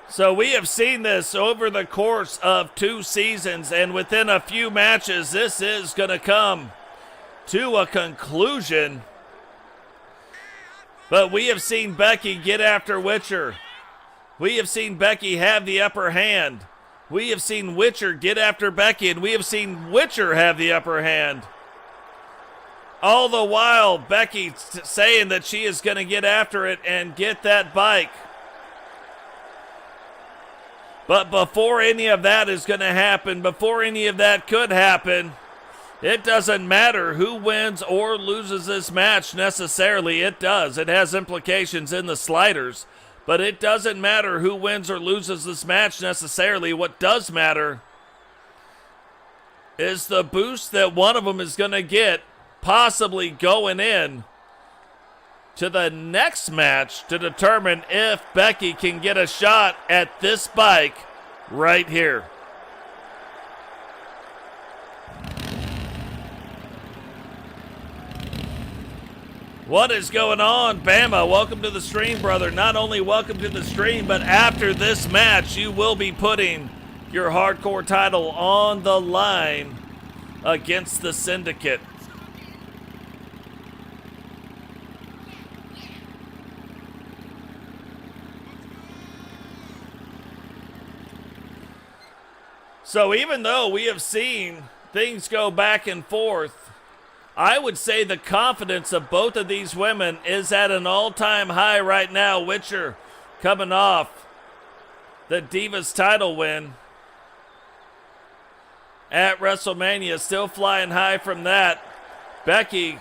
So we have seen this over the course of 2 seasons, and within a few matches, this is going to come to a conclusion. But we have seen Becky get after Witcher. We have seen Becky have the upper hand. We have seen Witcher get after Becky, and we have seen Witcher have the upper hand. All the while, Becky saying that she is going to get after it and get that bike. But before any of that is going to happen, before any of that could happen, it doesn't matter who wins or loses this match necessarily. It does. It has implications in the sliders. But it doesn't matter who wins or loses this match necessarily. What does matter is the boost that one of them is going to get, possibly going in to the next match to determine if Becky can get a shot at this bike right here. What is going on, Bama? Welcome to the stream, brother. Not only welcome to the stream, but after this match, you will be putting your hardcore title on the line against the Syndicate. So even though we have seen things go back and forth, I would say the confidence of both of these women is at an all-time high right now. Witcher coming off the Divas title win at WrestleMania, still flying high from that. Becky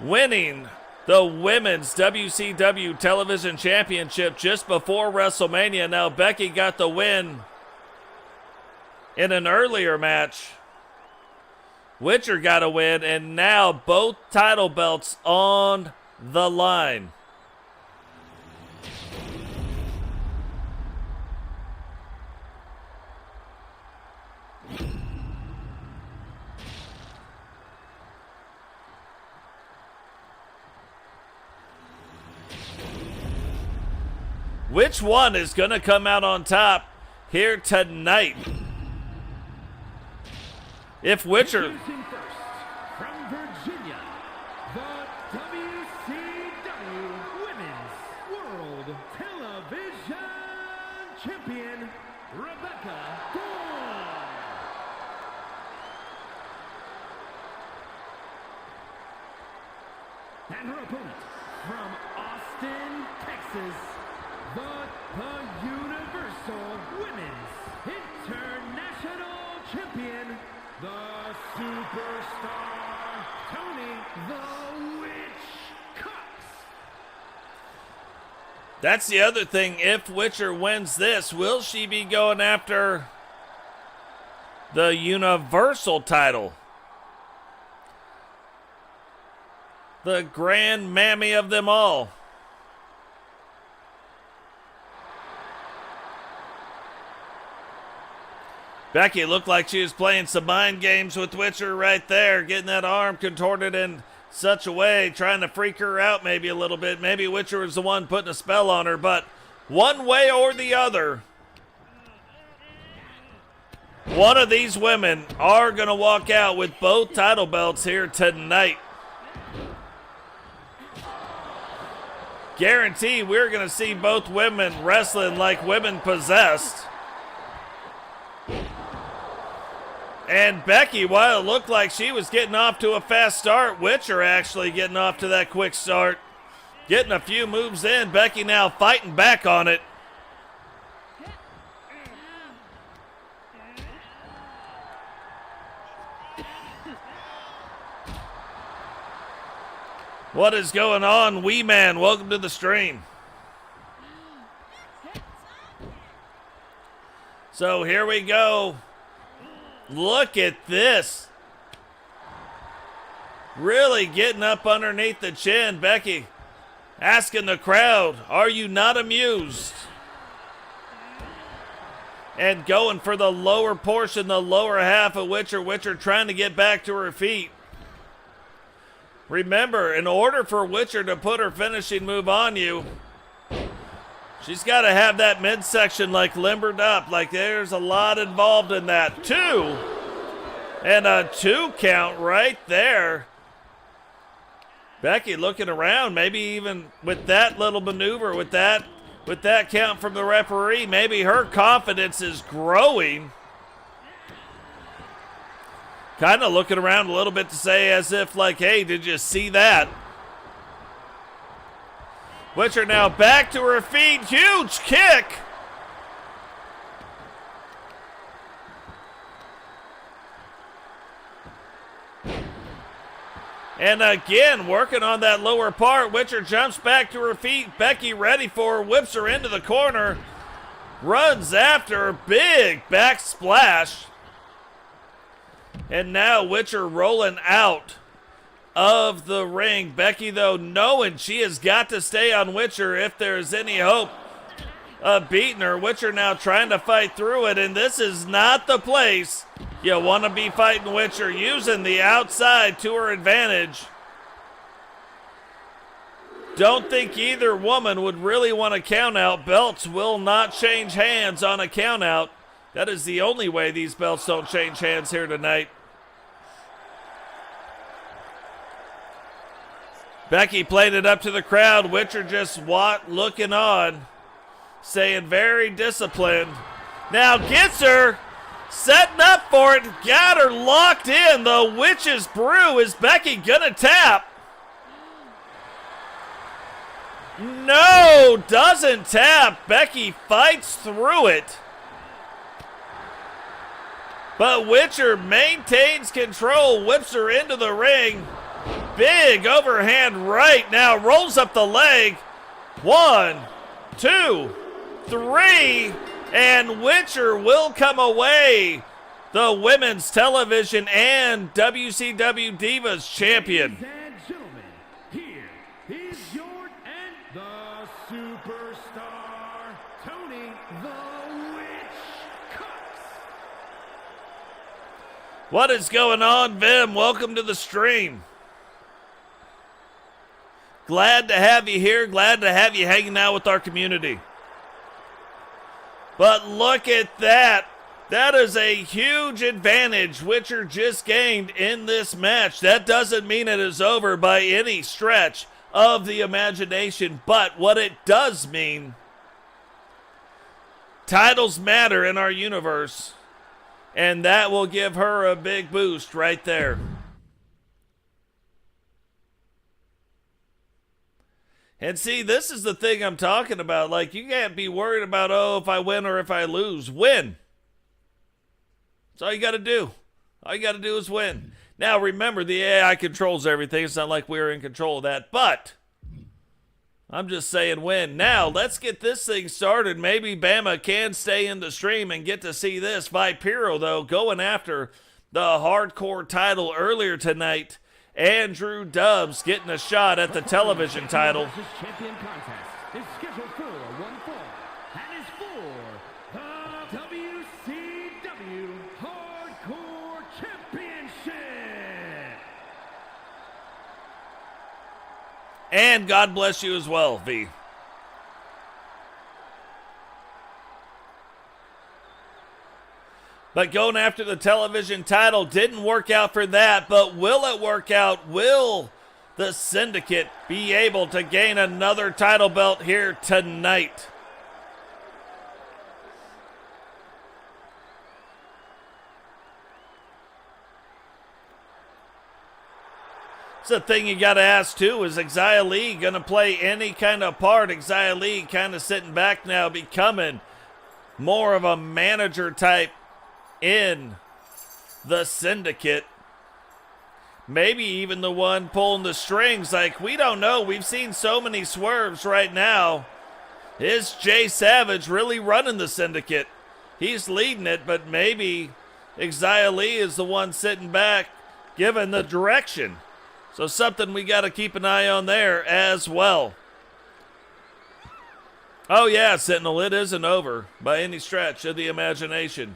winning the Women's WCW Television Championship just before WrestleMania. Now Becky got the win in an earlier match. Witcher got a win, and now both title belts on the line. Which one is going to come out on top here tonight? If Witcher... Introducing first, from Virginia, the WCW Women's World Television Champion, Rebbeca. And her opponent, from Austin, Texas, the Universal Women's International Champion, the Superstar, Tony the Witch Cox. That's the other thing. If Witcher wins this, will she be going after the Universal title? The grand mammy of them all. Becky looked like she was playing some mind games with Witcher right there, getting that arm contorted in such a way, trying to freak her out maybe a little bit. Maybe Witcher was the one putting a spell on her, but one way or the other, one of these women are going to walk out with both title belts here tonight. Guarantee we're going to see both women wrestling like women possessed. And Becky, while it looked like she was getting off to a fast start, Witcher actually getting off to that quick start. Getting a few moves in. Becky now fighting back on it. What is going on, Wee Man? Welcome to the stream. So here we go. Look at this. Really getting up underneath the chin. Becky asking the crowd, are you not amused? And going for the lower portion, the lower half of Witcher. Witcher trying to get back to her feet. Remember, in order for Witcher to put her finishing move on you, She's got to have that midsection like limbered up. Like there's a lot involved in that. 2. And a 2 count right there. Becky looking around, maybe even with that little maneuver, with that count from the referee, maybe her confidence is growing. Kind of looking around a little bit to say as if like, hey, did you see that? Witcher now back to her feet. Huge kick. And again, working on that lower part. Witcher jumps back to her feet. Becky ready for her. Whips her into the corner. Runs after her. Big back splash. And now Witcher rolling out of the ring. Becky, though, knowing she has got to stay on Witcher if there's any hope of beating her. Witcher now trying to fight through it, and this is not the place you want to be fighting Witcher, using the outside to her advantage. Don't think either woman would really want to count out. Belts will not change hands on a count out. That is the only way these belts don't change hands here tonight. Becky played it up to the crowd. Witcher just looking on, saying very disciplined. Now gets her, setting up for it, got her locked in. The Witch's Brew. Is Becky gonna tap? No, doesn't tap. Becky fights through it. But Witcher maintains control, whips her into the ring. Big overhand right now, rolls up the leg. 1, 2, 3, and Witcher will come away the Women's Television and WCW Divas Champion. Ladies and gentlemen, here is your and the superstar, Tony the Witch Cox. What is going on, Vim? Welcome to the stream. Glad to have you here. Glad to have you hanging out with our community. But look at that. That is a huge advantage Witcher just gained in this match. That doesn't mean it is over by any stretch of the imagination. But what it does mean, titles matter in our universe. And that will give her a big boost right there. And see, this is the thing I'm talking about. Like, you can't be worried about, oh, if I win or if I lose. Win. That's all you got to do. All you got to do is win. Now, remember, the AI controls everything. It's not like we're in control of that. But I'm just saying win. Now, let's get this thing started. Maybe Bama can stay in the stream and get to see this. Vipero, though, going after the hardcore title earlier tonight. Andrew Dubs getting a shot at the television title. This champion contest is scheduled for one fall and is for the WCW Hardcore Championship. And God bless you as well, V. But going after the television title didn't work out for that, but will it work out? Will the Syndicate be able to gain another title belt here tonight? It's the thing you got to ask, too, is Kylee going to play any kind of part? Kylee kind of sitting back now, becoming more of a manager type in the Syndicate. Maybe even the one pulling the strings. Like, we don't know. We've seen so many swerves right now. Is Jay Savage really running the Syndicate? He's leading it, but maybe Kylee is the one sitting back giving the direction. So something we got to keep an eye on there as well. Oh yeah, Sentinel, it isn't over by any stretch of the imagination.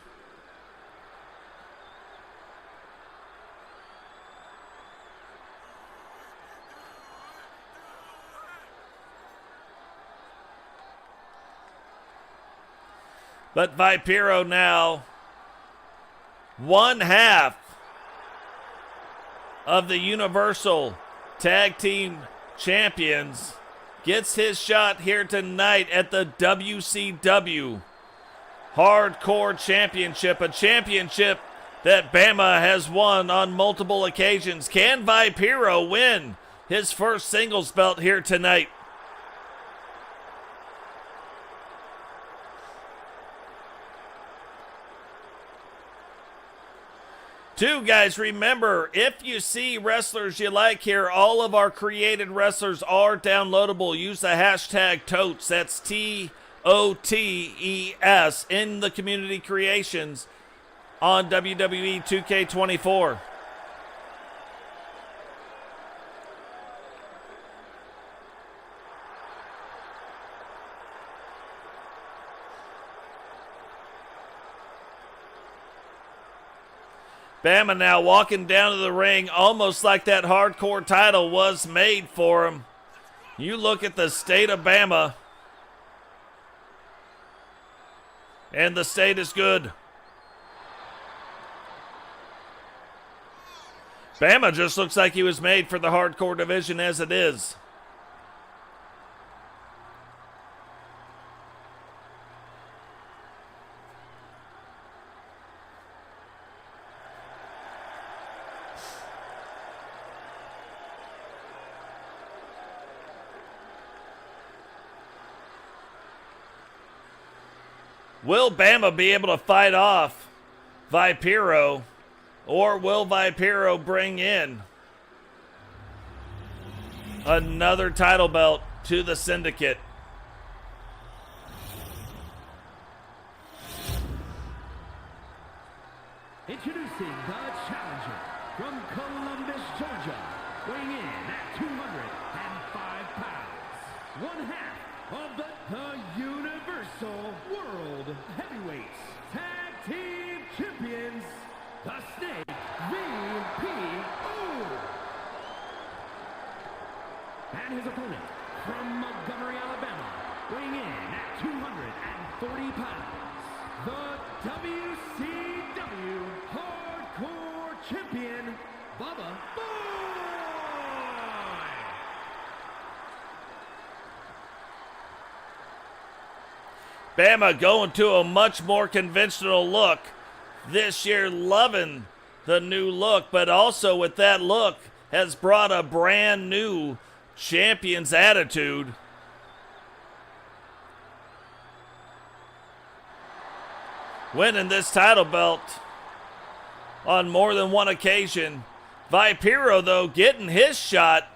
But Vipero now, one half of the Universal Tag Team Champions, gets his shot here tonight at the WCW Hardcore Championship, a championship that Bama has won on multiple occasions. Can Vipero win his first singles belt here tonight? Two, guys, remember, if you see wrestlers you like here, all of our created wrestlers are downloadable. Use the hashtag TOTES, that's TOTES, in the community creations on WWE 2k24. Bama now walking down to the ring almost like that hardcore title was made for him. You look at the state of Bama, and the state is good. Bama just looks like he was made for the hardcore division as it is. Will Bama be able to fight off Vipero, or will Vipero bring in another title belt to the syndicate? Introducing the challenger from Columbus, Georgia, weighing in at 205 pounds, one half of the Universal World Heavyweights Tag Team Champions, the Snake, Vipero. And his opponent from Montgomery, Alabama, weighing in at 240 pounds, the WCW Hardcore Champion, Bama Boy. Bama going to a much more conventional look this year, loving the new look, but also with that look has brought a brand new champion's attitude. Winning this title belt on more than one occasion. Vipero, though, getting his shot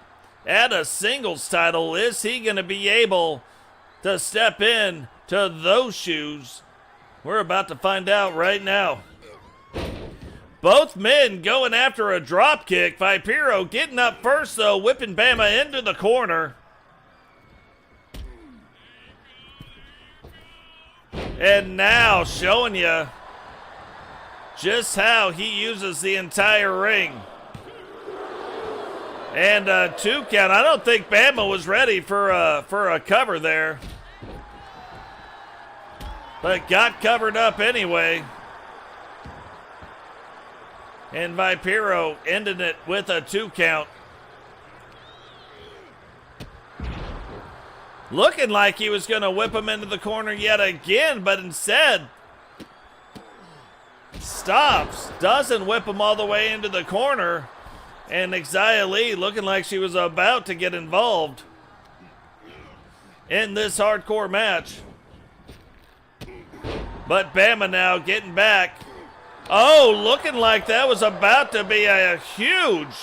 at a singles title. Is he going to be able to step in to those shoes? We're about to find out right now. Both men going after a drop kick. Vipero getting up first, though, whipping Bama into the corner. And now showing you just how he uses the entire ring. And a 2 count. I don't think Bama was ready for a cover there, but got covered up anyway. And Vipero ended it with a 2 count. Looking like he was going to whip him into the corner yet again, but instead stops, doesn't whip him all the way into the corner. And Kylee looking like she was about to get involved in this hardcore match. But Bama now getting back. Oh, looking like that was about to be a huge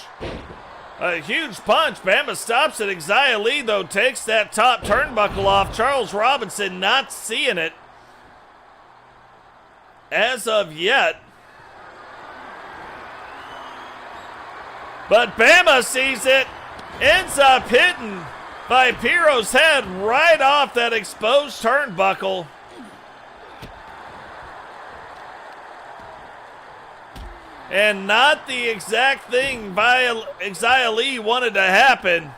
punch. Bama stops it. Kylee, though, takes that top turnbuckle off. Charles Robinson not seeing it as of yet. But Bama sees it, ends up hitting Vipero's head right off that exposed turnbuckle. And not the exact thing Kylee wanted to happen.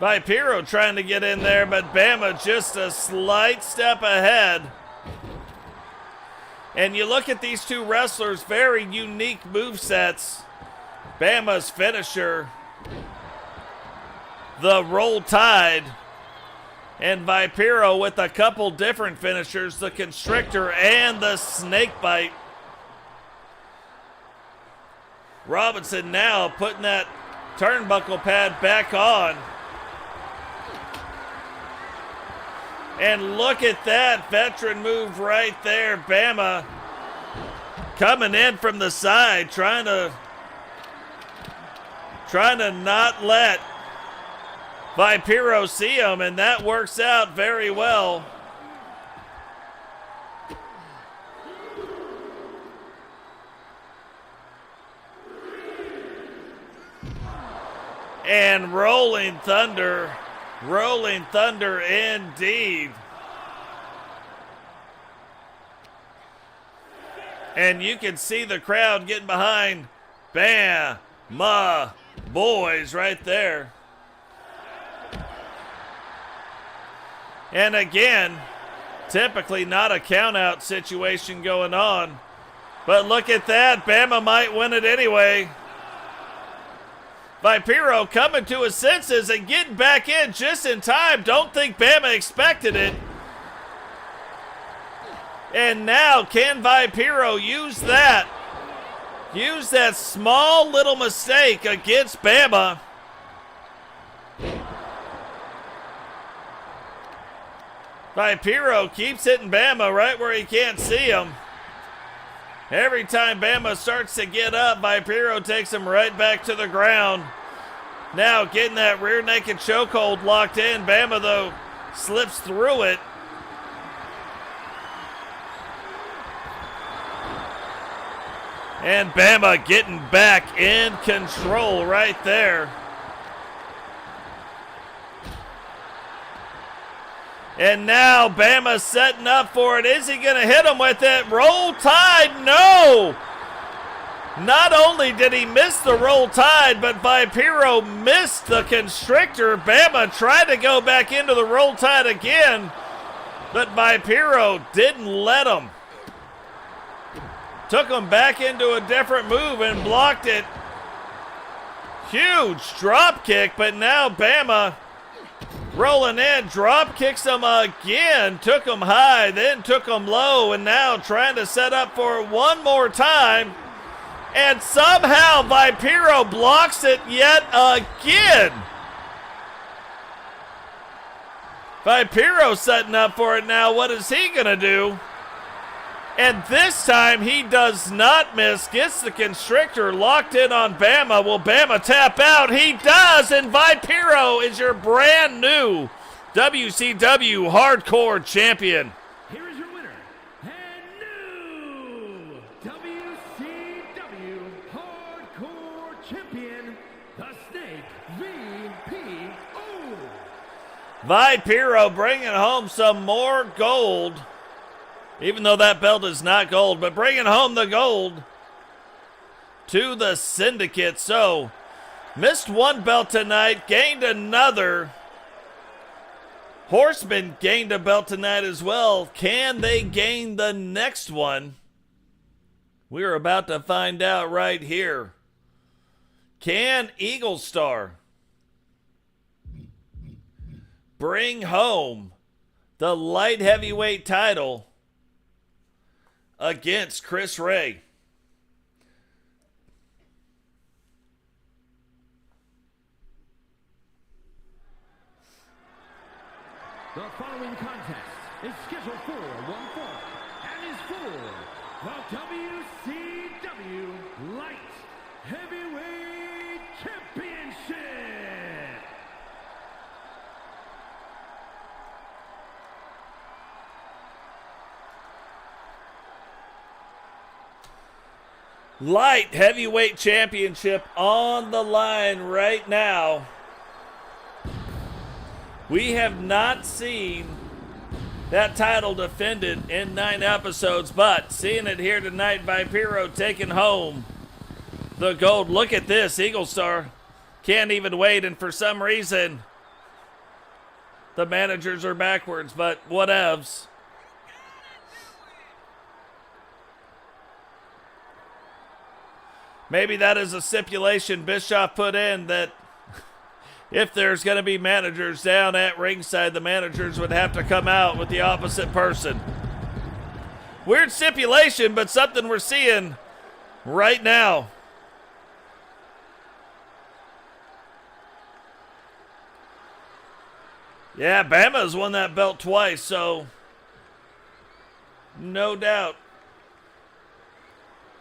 Vipero trying to get in there, but Bama just a slight step ahead. And you look at these two wrestlers, very unique movesets. Bama's finisher, the Roll Tide, and Vipero with a couple different finishers, the Constrictor and the Snake Bite. Robinson now putting that turnbuckle pad back on. And look at that veteran move right there. Bama coming in from the side, trying to not let Vipero see him, and that works out very well. And Rolling Thunder indeed. And you can see the crowd getting behind Bama Boys right there. And again, typically not a count-out situation going on. But look at that, Bama might win it anyway. Vipero coming to his senses and getting back in just in time. Don't think Bama expected it. And now can Vipero use that? Use that small little mistake against Bama. Vipero keeps hitting Bama right where he can't see him. Every time Bama starts to get up, Vipero takes him right back to the ground. Now getting that rear naked chokehold locked in. Bama, though, slips through it. And Bama getting back in control right there. And now Bama setting up for it. Is he going to hit him with it? Roll Tide, no! Not only did he miss the Roll Tide, but Vipero missed the Constrictor. Bama tried to go back into the Roll Tide again, but Vipero didn't let him. Took him back into a different move and blocked it. Huge drop kick, but now Bama rolling in, drop kicks him again, took him high, then took him low, and now trying to set up for it one more time. And somehow Vipero blocks it yet again. Vipero setting up for it now. What is he going to do? And this time he does not miss. Gets the Constrictor locked in on Bama. Will Bama tap out? He does, and Vipero is your brand new WCW Hardcore Champion. Here is your winner and new WCW Hardcore Champion, the Snake Vipero. Vipero bringing home some more gold. Even though that belt is not gold, but bringing home the gold to the Syndicate. So, missed one belt tonight, gained another. Horseman gained a belt tonight as well. Can they gain the next one? We're about to find out right here. Can Eagle Star bring home the light heavyweight title against Chris Ray? The following contest is scheduled for one fall and is for the WCW Light Heavyweight Championship. Light Heavyweight Championship on the line right now. We have not seen that title defended in 9 episodes, but seeing it here tonight, Vipero taking home the gold. Look at this, Eagle Star can't even wait, and for some reason, the managers are backwards, but whatevs. Maybe that is a stipulation Bischoff put in that if there's going to be managers down at ringside, the managers would have to come out with the opposite person. Weird stipulation, but something we're seeing right now. Yeah, Bama's won that belt twice, so no doubt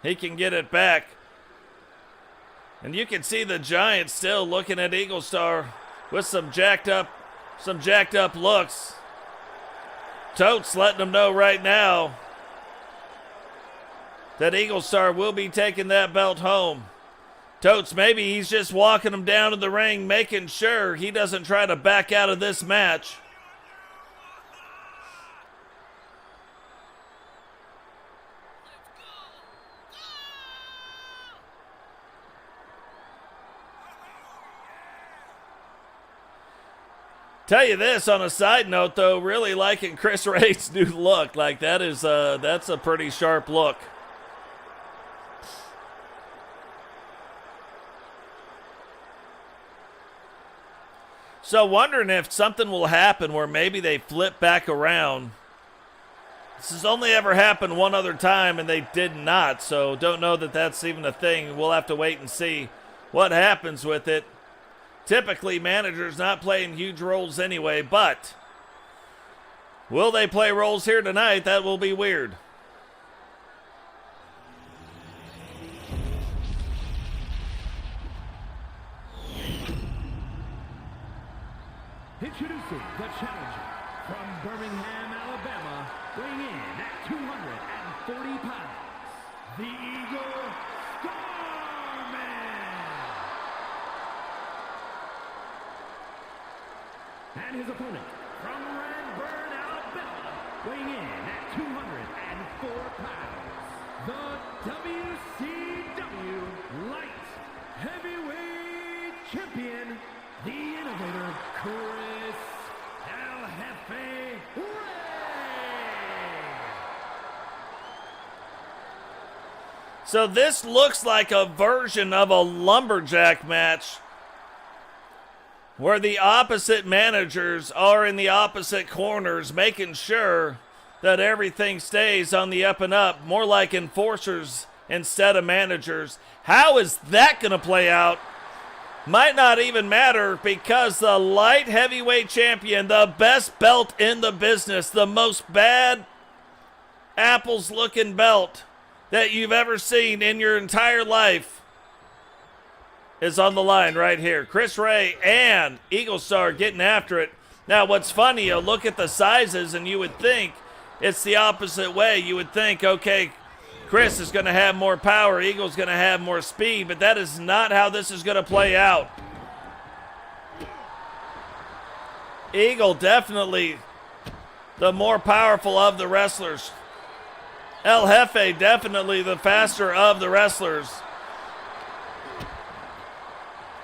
he can get it back. And you can see the Giant still looking at Eagle Star with some jacked up looks. Totes letting them know right now that Eagle Star will be taking that belt home. Totes, maybe he's just walking him down to the ring, making sure he doesn't try to back out of this match. Tell you this, on a side note though, really liking Chris Ray's new look. Like that's a pretty sharp look. So wondering if something will happen where maybe they flip back around. This has only ever happened one other time and they did not, so don't know that that's even a thing. We'll have to wait and see what happens with it. Typically, managers not playing huge roles anyway, but will they play roles here tonight? That will be weird. Introducing the challenger from Birmingham, Alabama, weighing in at 240 pounds, the Eagle Starman. And his opponent from Redburn, Alabama, weighing in at 204 pounds, the WCW Light Heavyweight Champion, the innovator, Chris El Jefe Ray. So this looks like a version of a lumberjack match where the opposite managers are in the opposite corners, making sure that everything stays on the up and up, more like enforcers instead of managers. How is that going to play out? Might not even matter, because the light heavyweight champion, the best belt in the business, the most bad apples looking belt that you've ever seen in your entire life, is on the line right here. Chris Ray and Eagle Star getting after it. Now, what's funny, you look at the sizes and you would think it's the opposite way. You would think, okay, Chris is going to have more power, Eagle's going to have more speed, but that is not how this is going to play out. Eagle definitely the more powerful of the wrestlers. El Jefe definitely the faster of the wrestlers.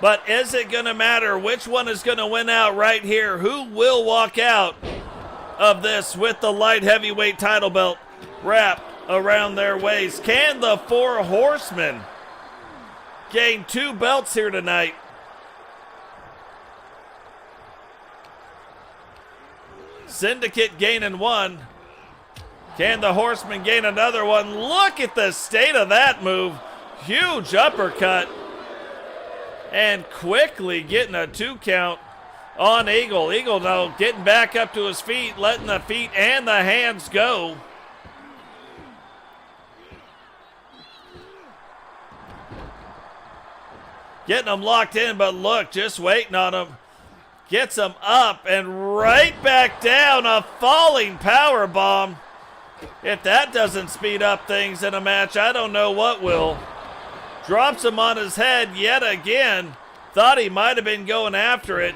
But is it going to matter which one is going to win out right here? Who will walk out of this with the light heavyweight title belt wrapped around their waist? Can the Four Horsemen gain 2 belts here tonight? Syndicate gaining 1. Can the Horsemen gain another one? Look at the state of that move. Huge uppercut. And quickly getting a 2 count on Eagle. Eagle now getting back up to his feet, letting the feet and the hands go. Getting them locked in, but look, just waiting on him. Gets him up and right back down. A falling power bomb. If that doesn't speed up things in a match, I don't know what will. Drops him on his head yet again. Thought he might have been going after it.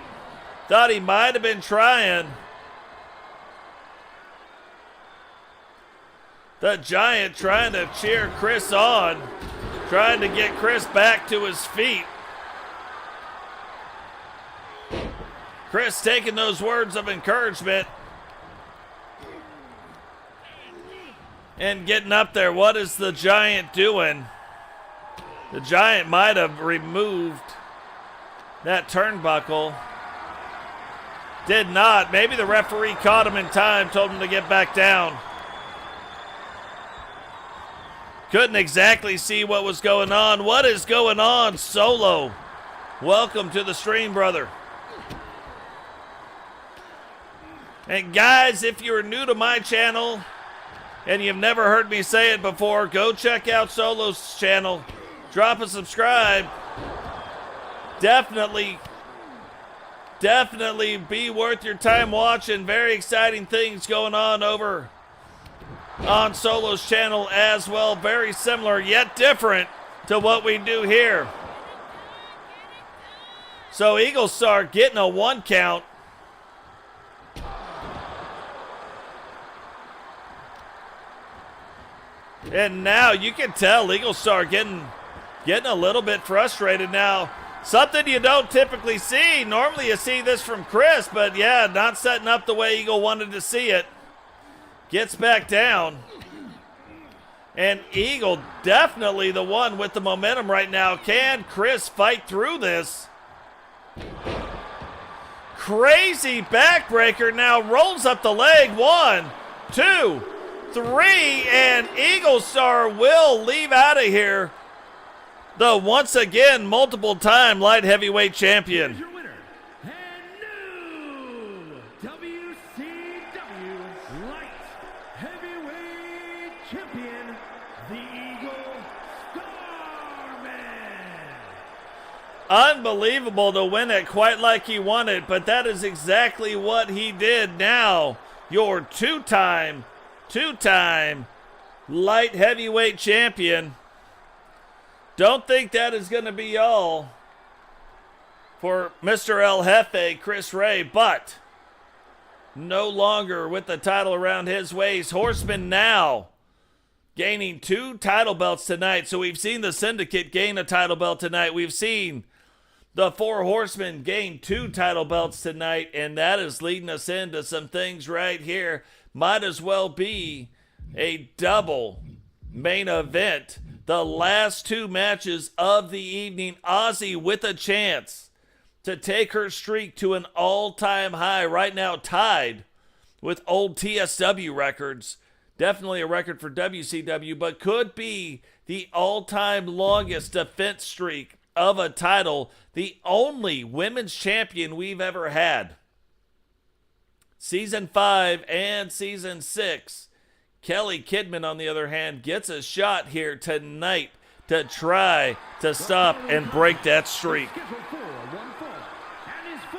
Thought he might have been trying. The Giant trying to cheer Chris on. Trying to get Chris back to his feet. Chris taking those words of encouragement and getting up there. What is the Giant doing? The Giant might have removed that turnbuckle. Did not. Maybe the referee caught him in time, told him to get back down. Couldn't exactly see what was going on. What is going on, Solo? Welcome to the stream, brother. And guys, if you're new to my channel and you've never heard me say it before, go check out Solo's channel. Drop a subscribe. Definitely be worth your time watching. Very exciting things going on over on Solo's channel as well. Very similar yet different to what we do here. So Eagle Star getting a 1 count. And now you can tell Eagle Star getting a little bit frustrated now. Something you don't typically see. Normally you see this from Chris, but yeah, not setting up the way Eagle wanted to see it. Gets back down. And Eagle definitely the one with the momentum right now. Can Chris fight through this? Crazy backbreaker now rolls up the leg. 1, 2, 3, and Eagle Star will leave out of here. The once again multiple-time light heavyweight champion. Here's your winner, and new WCW light heavyweight champion, the Eagle Starman. Unbelievable to win it quite like he wanted, but that is exactly what he did. Now, your two-time light heavyweight champion. Don't think that is going to be all for Mr. El Jefe, Chris Ray, but no longer with the title around his waist. Horseman now gaining 2 title belts tonight. So we've seen the Syndicate gain a title belt tonight. We've seen the 4 Horsemen gain 2 title belts tonight, and that is leading us into some things right here. Might as well be a double main event. The last 2 matches of the evening. Ozzy with a chance to take her streak to an all-time high. Right now tied with old TSW records. Definitely a record for WCW, but could be the all-time longest defense streak of a title. The only women's champion we've ever had. Season 5 and Season 6. Kelly Kidman, on the other hand, gets a shot here tonight to try to stop and break that streak. Scheduled for 1 fall, and is for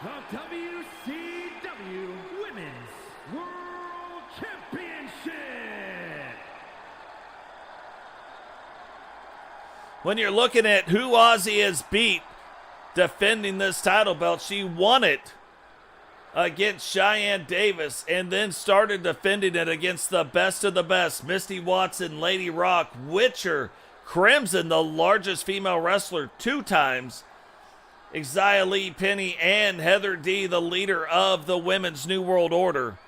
the WCW Women's World Championship. When you're looking at who Ozzy has beat defending this title belt, she won it against Cheyenne Davis and then started defending it against the best of the best. Misty Watson, Lady Rock, Witcher, Crimson, the largest female wrestler 2 times, Xia Li, Penny, and Heather D, the leader of the Women's New World Order.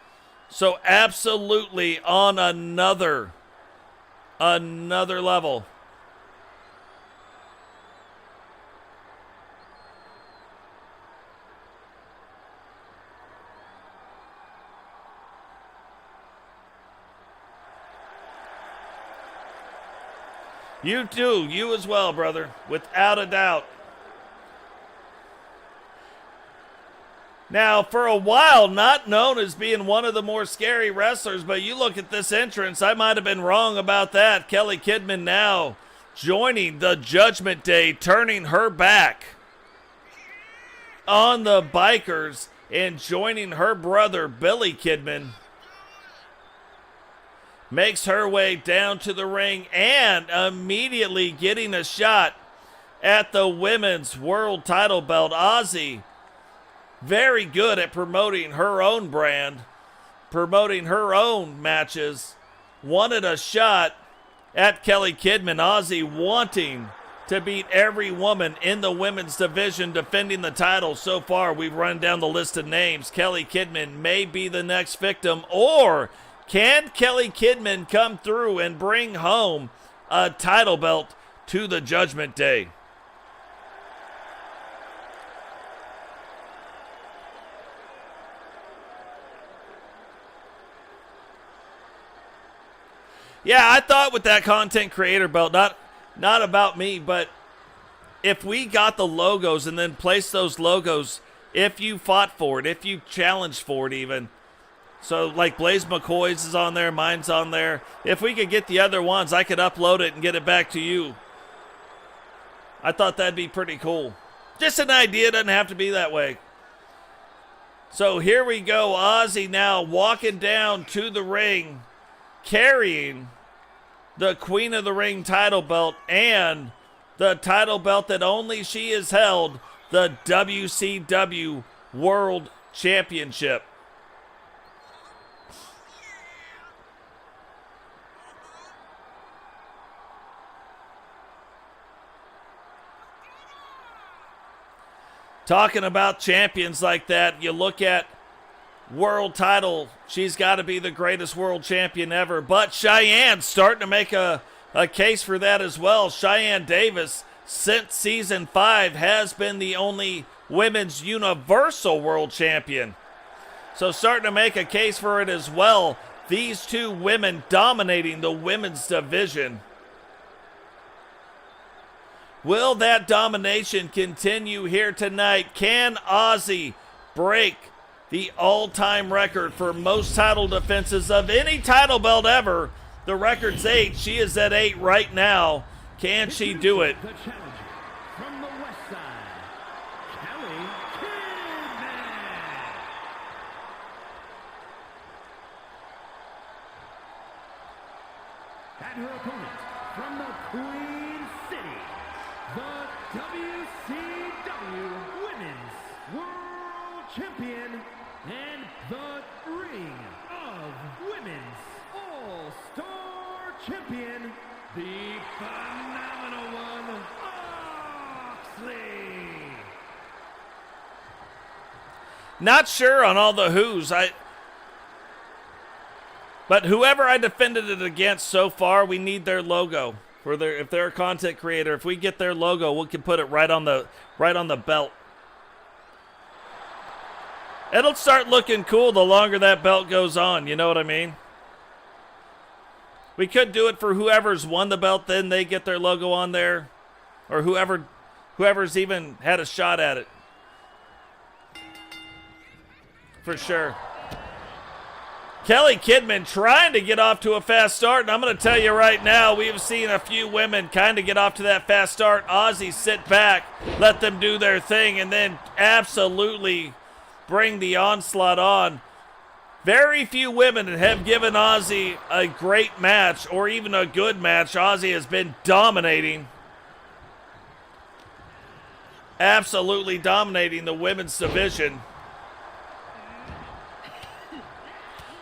So absolutely on another level. You too, you as well, brother, without a doubt. Now, for a while, not known as being one of the more scary wrestlers, but you look at this entrance, I might have been wrong about that. Kelly Kidman now joining the Judgment Day, turning her back on the bikers and joining her brother, Billy Kidman. Makes her way down to the ring and immediately getting a shot at the women's world title belt. Ozzy, very good at promoting her own brand, promoting her own matches. Wanted a shot at Kelly Kidman. Ozzy wanting to beat every woman in the women's division defending the title. So far, we've run down the list of names. Kylee Kidman may be the next victim, or can Kylee Kidman come through and bring home a title belt to the Judgment Day? Yeah, I thought with that content creator belt, not about me, but if we got the logos and then placed those logos, if you fought for it, if you challenged for it even. So like Blaze McCoy's is on there, mine's on there. If we could get the other ones, I could upload it and get it back to you. I thought that'd be pretty cool. Just an idea, doesn't have to be that way. So here we go, Ozzy now walking down to the ring, carrying the Queen of the Ring title belt and the title belt that only she has held, the WCW World Championship. Talking about champions like that, you look at world title, she's got to be the greatest world champion ever. But Cheyenne's starting to make a case for that as well. Cheyenne Davis, since season 5, has been the only women's universal world champion. So starting to make a case for it as well. These two women dominating the women's division. Will that domination continue here tonight? Can Ozzy break the all-time record for most title defenses of any title belt ever? The record's 8. She is at 8 right now. Can she do it? The challenger from the west side, Kylee Kidman. And her opponent from the Queen City, the WCW Women's World Champion and the Ring of Women's All-Star Champion, the phenomenal one, Moxley. Not sure on all the who's. But whoever I defended it against so far, we need their logo. If they're a content creator, if we get their logo, we can put it right on the belt. It'll start looking cool the longer that belt goes on, you know what I mean? We could do it for whoever's won the belt, then they get their logo on there. Or whoever's even had a shot at it. For sure. Kylee Kidman trying to get off to a fast start, and I'm going to tell you right now, we've seen a few women kind of get off to that fast start. Ozzy sit back, let them do their thing, and then absolutely bring the onslaught on. Very few women have given Ozzy a great match or even a good match. Ozzy has been dominating. Absolutely dominating the women's division.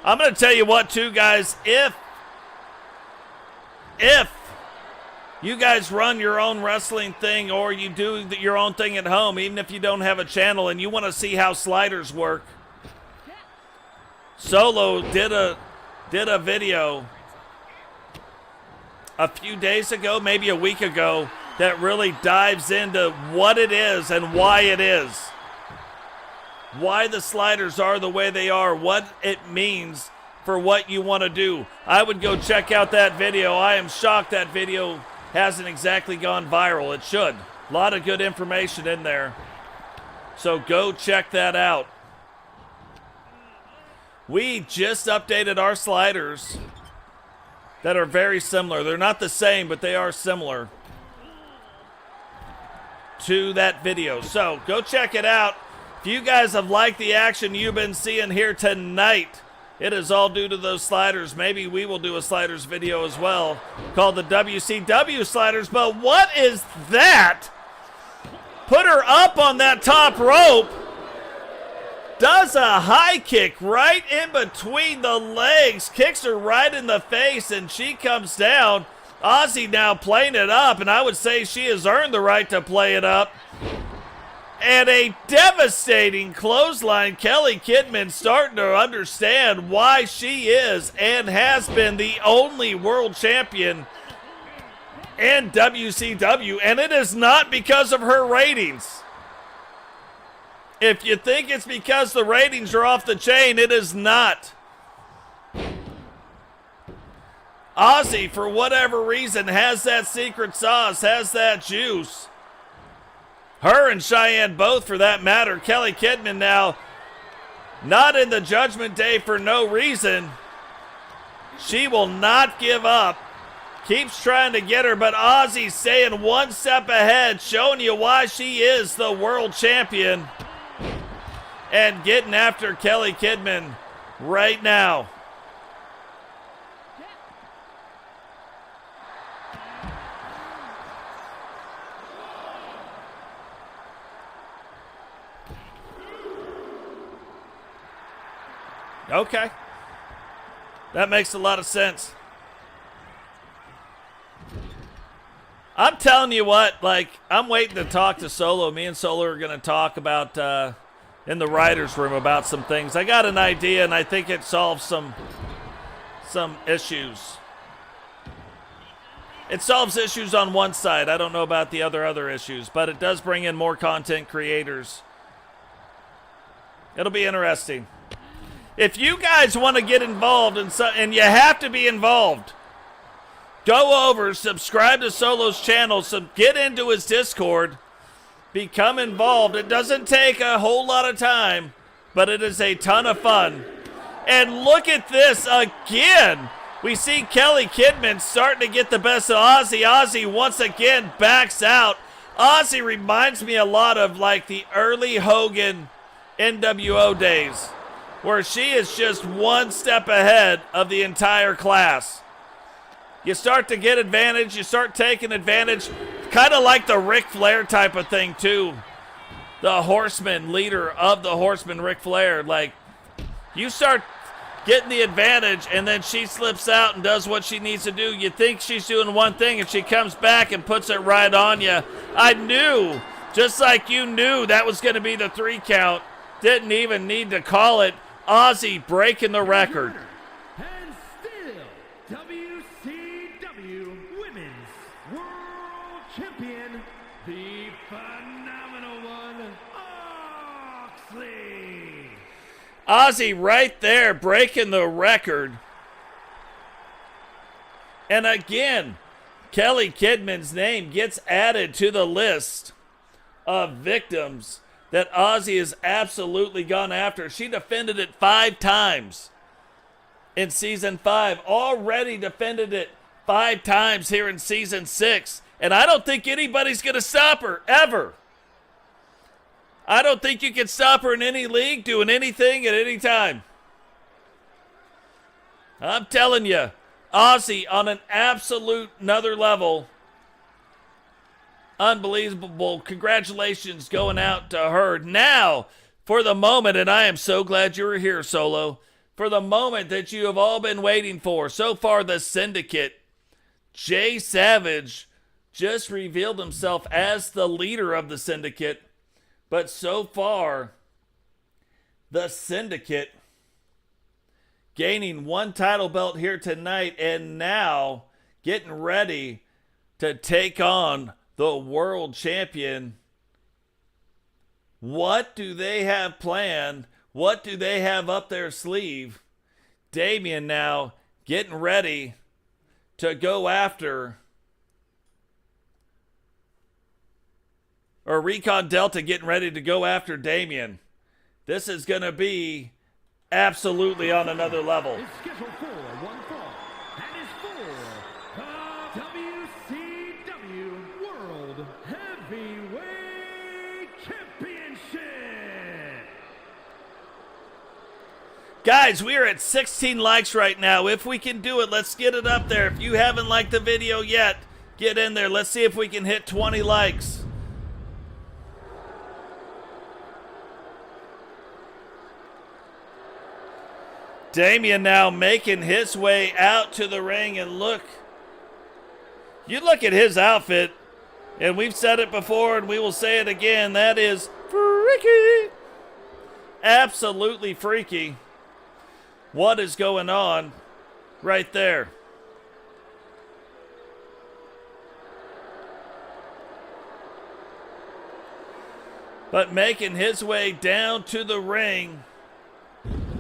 I'm going to tell you what, too, guys. If you guys run your own wrestling thing or you do your own thing at home, even if you don't have a channel and you want to see how sliders work, Solo did a video a few days ago, maybe a week ago, that really dives into what it is and why it is. Why the sliders are the way they are, what it means for what you want to do. I would go check out that video. I am shocked that video hasn't exactly gone viral. It should. A lot of good information in there. So go check that out. We just updated our sliders that are very similar. They're not the same, but they are similar to that video. So go check it out. If you guys have liked the action you've been seeing here tonight, it is all due to those sliders. Maybe we will do a sliders video as well called the WCW sliders. But what is that? Put her up on that top rope. Does a high kick right in between the legs. Kicks her right in the face and she comes down. Ozzy now playing it up, and I would say she has earned the right to play it up. And a devastating clothesline. Kylee Kidman starting to understand why she is and has been the only world champion in WCW, and it is not because of her ratings. If you think it's because the ratings are off the chain, it is not. Ozzy, for whatever reason, has that secret sauce, has that juice. Her and Cheyenne both, for that matter. Kylee Kidman now not in the Judgment Day for no reason. She will not give up. Keeps trying to get her, but Ozzy staying one step ahead, showing you why she is the world champion. And getting after Kylee Kidman right now. Okay. That makes a lot of sense. I'm telling you what, like, I'm waiting to talk to Solo. Me and Solo are going to talk about, in the writer's room about some things. I got an idea, and I think it solves some issues. It solves issues on one side. I don't know about the other issues, but it does bring in more content creators. It'll be interesting. If you guys want to get involved, and you have to be involved, go over, subscribe to Solo's channel, get into his Discord, become involved. It doesn't take a whole lot of time, but it is a ton of fun. And look at this again. We see Kylee Kidman starting to get the best of Ozzy. Ozzy once again backs out. Ozzy reminds me a lot of like the early Hogan NWO days, where she is just one step ahead of the entire class. You start to get advantage, you start taking advantage, kind of like the Ric Flair type of thing too. The Horseman, leader of the Horseman, Ric Flair. Like, you start getting the advantage and then she slips out and does what she needs to do. You think she's doing one thing and she comes back and puts it right on you. I knew, just like you knew that was going to be the 3 count. Didn't even need to call it. Ozzy breaking the record. And still, WCW Women's World Champion, the phenomenal one, Oxley. Ozzy right there breaking the record. And again, Kylee Kidman's name gets added to the list of victims that Ozzy has absolutely gone after. She defended it 5 times in season 5. Already defended it 5 times here in season 6. And I don't think anybody's going to stop her, ever. I don't think you can stop her in any league doing anything at any time. I'm telling you, Ozzy on an absolute another level. Unbelievable. Congratulations going out to her. Now, for the moment, and I am so glad you were here, Solo, for the moment that you have all been waiting for. So far, the Syndicate. Jay Savage just revealed himself as the leader of the Syndicate. But so far, the Syndicate gaining 1 title belt here tonight and now getting ready to take on the world champion. What do they have planned? What do they have up their sleeve? Damian now getting ready to go after, or Recon Delta getting ready to go after Damian. This is going to be absolutely on another level. Is scheduled for 1 fall. That is for the WCW World Heavyweight Championship. Guys, we are at 16 likes right now. If we can do it, let's get it up there. If you haven't liked the video yet, get in there. Let's see if we can hit 20 likes. Damian now making his way out to the ring, and look You look at his outfit, and we've said it before and we will say it again, that is freaky. Absolutely freaky. What is going on right there? But making his way down to the ring,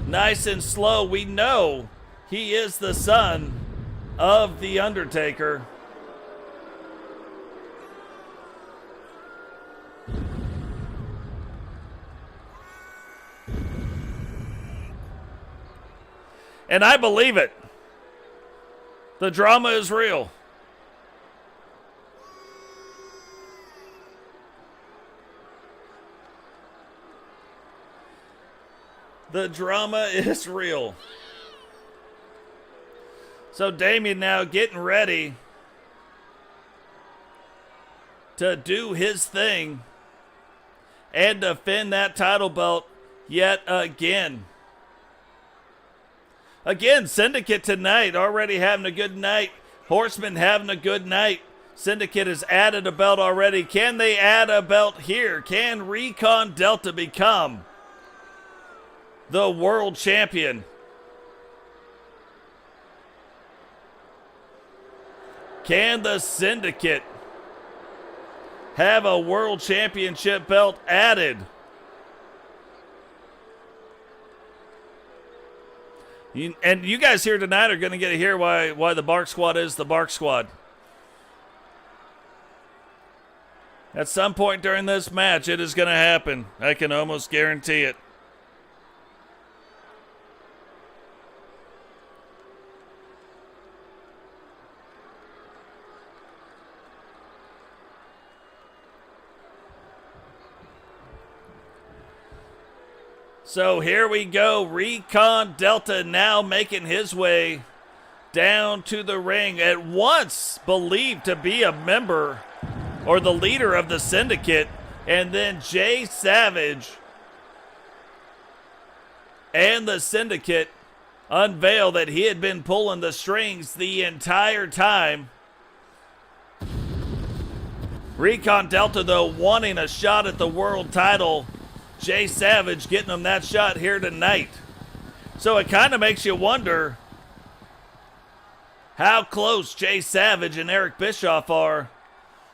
nice and slow. We know he is the son of The Undertaker. And I believe it. The drama is real. The drama is real. So Damian now getting ready to do his thing and defend that title belt yet again. Again, Syndicate tonight already having a good night. Horsemen having a good night. Syndicate has added a belt already. Can they add a belt here? Can Recon Delta become the world champion? Can the Syndicate have a world championship belt added? And you guys here tonight are going to get to hear why the Bark Squad is the Bark Squad. At some point during this match, it is going to happen. I can almost guarantee it. So here we go. Recon Delta now making his way down to the ring. At once believed to be a member or the leader of the Syndicate. And then Jay Savage and the Syndicate unveil that he had been pulling the strings the entire time. Recon Delta, though, wanting a shot at the world title. Jay Savage getting him that shot here tonight. So it kind of makes you wonder how close Jay Savage and Eric Bischoff are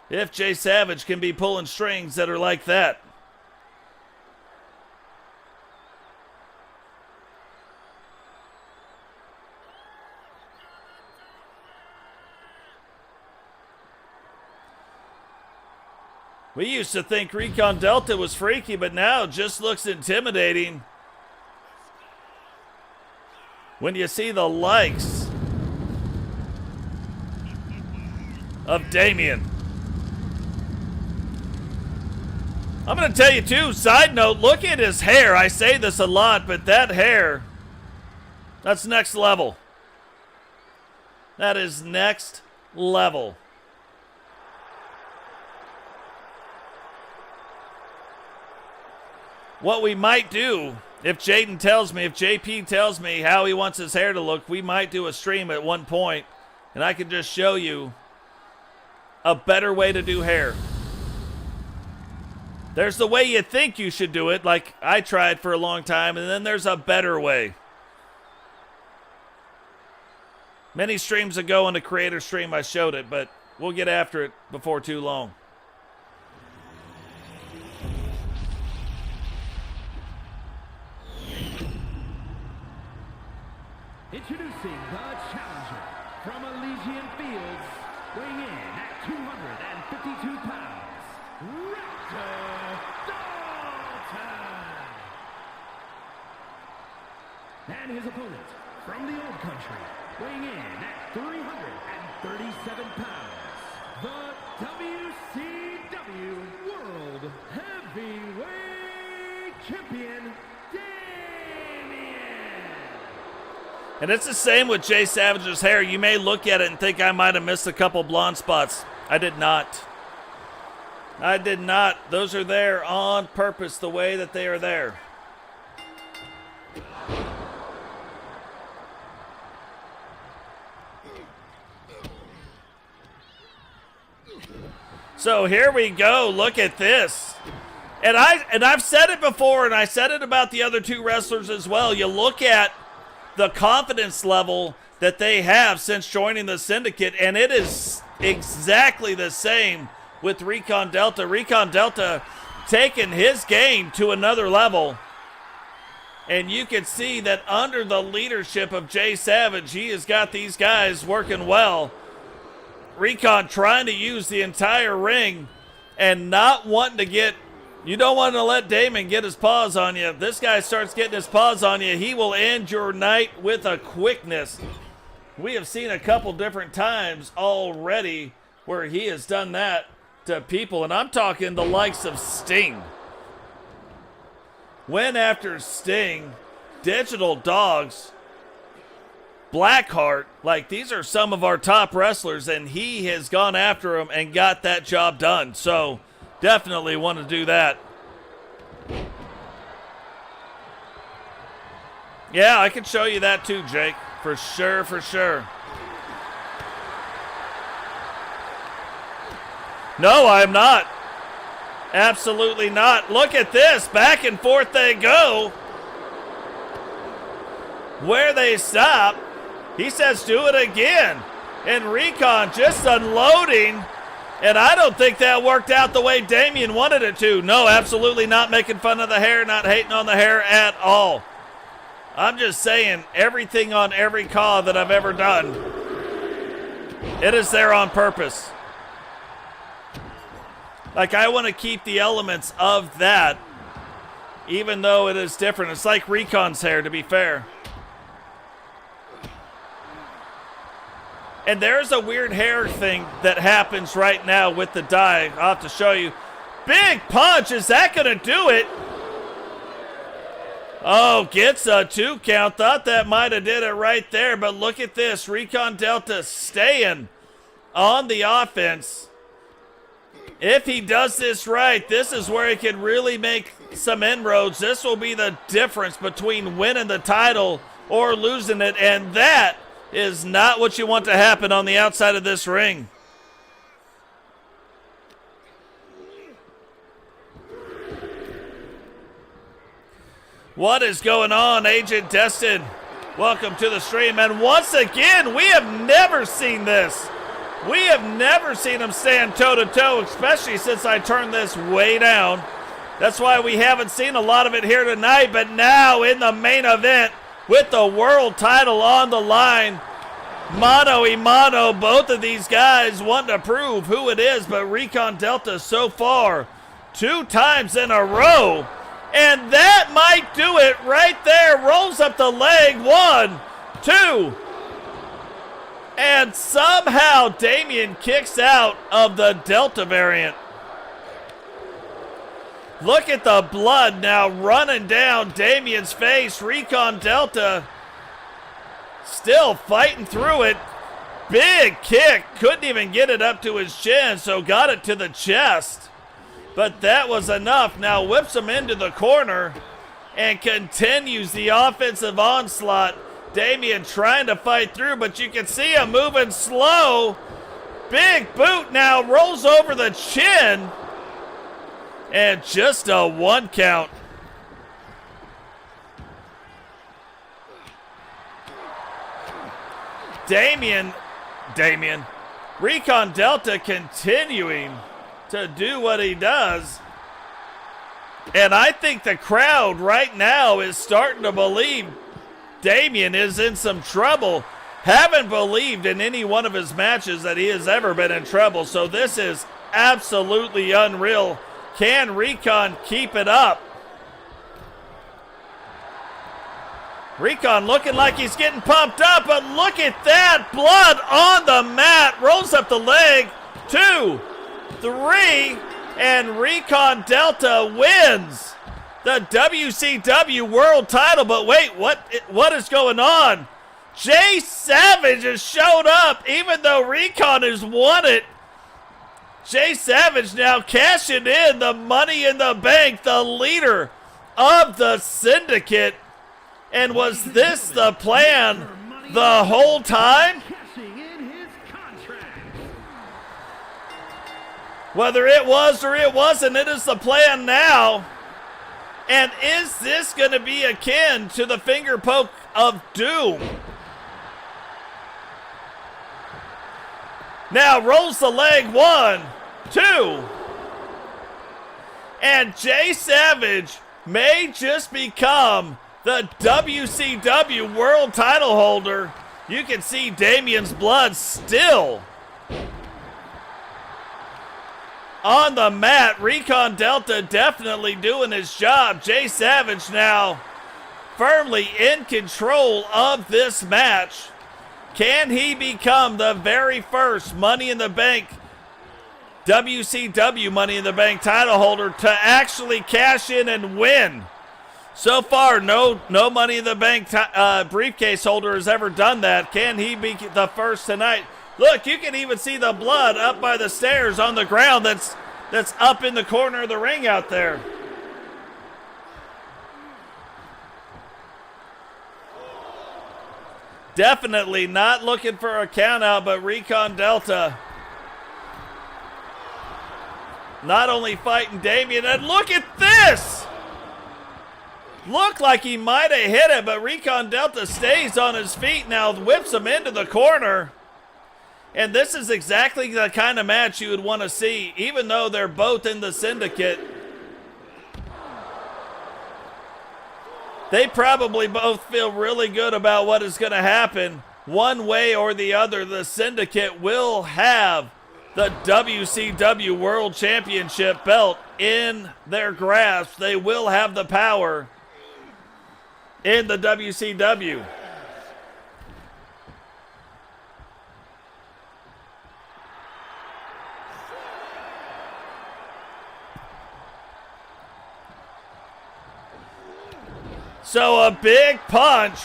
if Jay Savage can be pulling strings that are like that. We used to think Recon Delta was freaky, but now it just looks intimidating when you see the likes of Damian. I'm going to tell you too, side note, look at his hair. I say this a lot, but that hair, that's next level. That is next level. What we might do, if Jaden tells me, if JP tells me how he wants his hair to look, we might do a stream at one point, and I can just show you a better way to do hair. There's the way you think you should do it, like I tried for a long time, and then there's a better way. Many streams ago on the creator stream I showed it, but we'll get after it before too long. Introducing the challenger from Elysian Fields, weighing in at 252 pounds, Recon Dalton. And his opponent from the Old Country, weighing in at 337 pounds, the WCW World Heavyweight Champion, And it's the same with Jay Savage's hair. You may look at it and think I might have missed a couple blonde spots. I did not. I did not. Those are there on purpose, the way that they are there. So here we go. Look at this. And I've said it before, and I said it about the other two wrestlers as well. You look at the confidence level that they have since joining the Syndicate, and it is exactly the same with Recon Delta. Recon Delta taking his game to another level. And you can see that under the leadership of Jay Savage, he has got these guys working well. Recon trying to use the entire ring and not wanting to get, you don't want to let Damian get his paws on you. If this guy starts getting his paws on you, he will end your night with a quickness. We have seen a couple different times already where he has done that to people, and I'm talking the likes of Sting. Went after Sting, Digital Dogs, Blackheart. Like, these are some of our top wrestlers, and he has gone after them and got that job done. So definitely want to do that. Yeah, I can show you that too, Jake. For sure, for sure. No, I'm not. Absolutely not. Look at this. Back and forth they go. Where they stop, he says do it again. And Recon just unloading. And I don't think that worked out the way Damian wanted it to. No, absolutely not making fun of the hair, not hating on the hair at all. I'm just saying everything on every call that I've ever done, it is there on purpose. Like, I want to keep the elements of that, even though it is different. It's like Recon's hair, to be fair. And there's a weird hair thing that happens right now with the dye. I'll have to show you. Big punch. Is that going to do it? Oh, gets a 2 count. Thought that might have did it right there. But look at this. Recon Delta staying on the offense. If he does this right, this is where he can really make some inroads. This will be the difference between winning the title or losing it. And that is not what you want to happen on the outside of this ring. What is going on, Agent Destin? Welcome to the stream. And once again, we have never seen this. We have never seen him stand toe-to-toe, especially since I turned this way down. That's why we haven't seen a lot of it here tonight. But now in the main event, with the world title on the line, mano y mano, both of these guys want to prove who it is. But Recon Delta so far, 2 times in a row. And that might do it right there. Rolls up the leg. 1, 2. And somehow Damian kicks out of the Delta variant. Look at the blood now running down Damian's face. Recon Delta still fighting through it. Big kick. Couldn't even get it up to his chin, so got it to the chest. But that was enough. Now whips him into the corner and continues the offensive onslaught. Damian trying to fight through, but you can see him moving slow. Big boot now, rolls over the chin. And just a 1 count. Damian, Recon Delta continuing to do what he does. And I think the crowd right now is starting to believe Damian is in some trouble. Haven't believed in any one of his matches that he has ever been in trouble. So this is absolutely unreal. Can Recon keep it up? Recon looking like he's getting pumped up, but look at that. Blood on the mat. Rolls up the leg. 2, 3, and Recon Delta wins the WCW World title. But wait, what is going on? Jay Savage has showed up, even though Recon has won it. Jay Savage now cashing in the Money in the Bank, the leader of the Syndicate. And was this the plan the whole time? Whether it was or it wasn't, it is the plan now. And is this going to be akin to the finger poke of doom? Now rolls the leg, 1, 2. And Jay Savage may just become the WCW World Title holder. You can see Damian's blood still on the mat. Recon Delta definitely doing his job. Jay Savage now firmly in control of this match. Can he become the very first Money in the Bank, WCW Money in the Bank title holder to actually cash in and win? So far, no Money in the Bank briefcase holder has ever done that. Can he be the first tonight? Look, you can even see the blood up by the stairs on the ground that's up in the corner of the ring out there. Definitely not looking for a count out, but Recon Delta not only fighting Damian, and look at this! Looked like he might have hit it, but Recon Delta stays on his feet now, whips him into the corner. And this is exactly the kind of match you would want to see, even though they're both in the syndicate. They probably both feel really good about what is going to happen. One way or the other, the syndicate will have the WCW World Championship belt in their grasp. They will have the power in the WCW. So a big punch.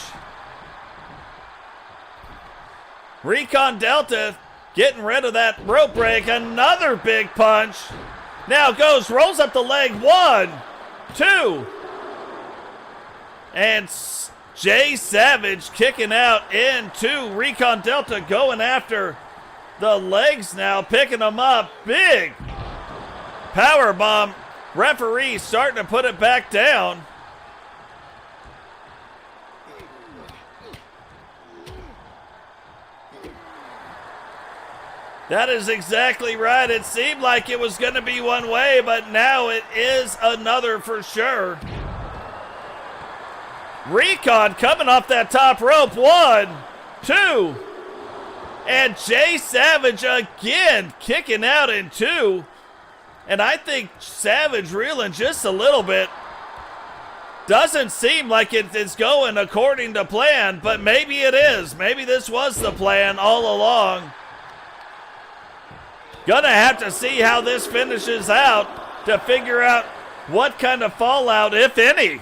Recon Delta getting rid of that rope break. Another big punch. Now rolls up the leg. 1, 2. And Jay Savage kicking out into Recon Delta, going after the legs now, picking them up. Big power bomb. Referee starting to put it back down. That is exactly right. It seemed like it was going to be one way, but now it is another for sure. Recon coming off that top rope. 1, 2. And Jay Savage again kicking out in 2. And I think Savage reeling just a little bit. Doesn't seem like it is going according to plan, but maybe it is. Maybe this was the plan all along. Gonna have to see how this finishes out to figure out what kind of fallout, if any,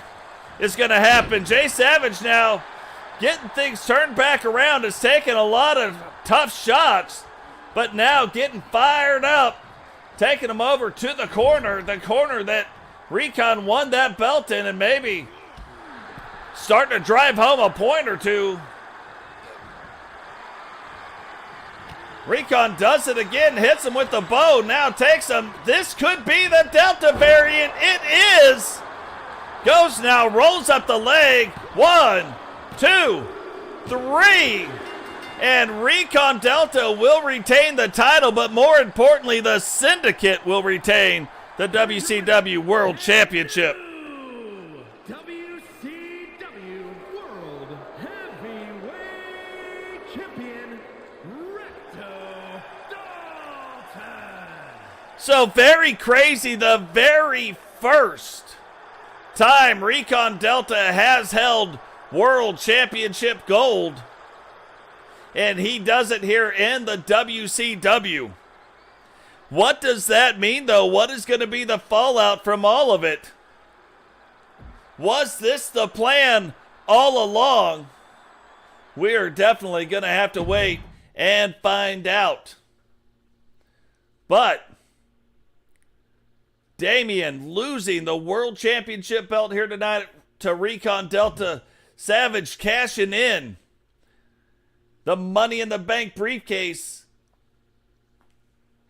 is gonna happen. Jay Savage now getting things turned back around. Is taking a lot of tough shots, but now getting fired up, taking him over to the corner that Recon won that belt in, and maybe starting to drive home a point or two. Recon does it again, hits him with the bow, now takes him. This could be the Delta variant. It is. Goes now, rolls up the leg. 1, 2, 3. And Recon Delta will retain the title, but more importantly, the Syndicate will retain the WCW World Championship. WCW World Heavyweight Champion, So very crazy, the very first time Recon Delta has held World Championship gold, and he does it here in the WCW. What does that mean, though? What is going to be the fallout from all of it? Was this the plan all along? We are definitely going to have to wait and find out. But Damian losing the World Championship belt here tonight to Recon Delta. Savage cashing in the Money in the Bank briefcase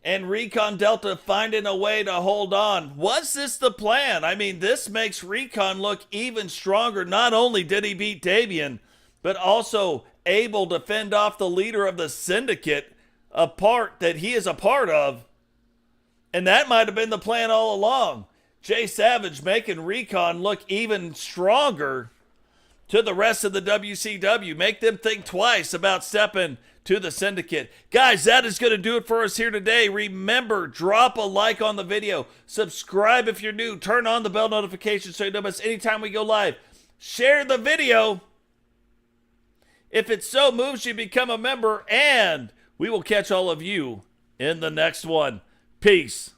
and Recon Delta finding a way to hold on. Was this the plan? I mean, this makes Recon look even stronger. Not only did he beat Damian, but also able to fend off the leader of the Syndicate, a part that he is a part of. And that might have been the plan all along. Jay Savage making Recon look even stronger to the rest of the WCW. Make them think twice about stepping to the Syndicate. Guys, that is going to do it for us here today. Remember, drop a like on the video. Subscribe if you're new. Turn on the bell notification so you don't miss anytime we go live. Share the video if it so moves you, become a member, and we will catch all of you in the next one. Peace.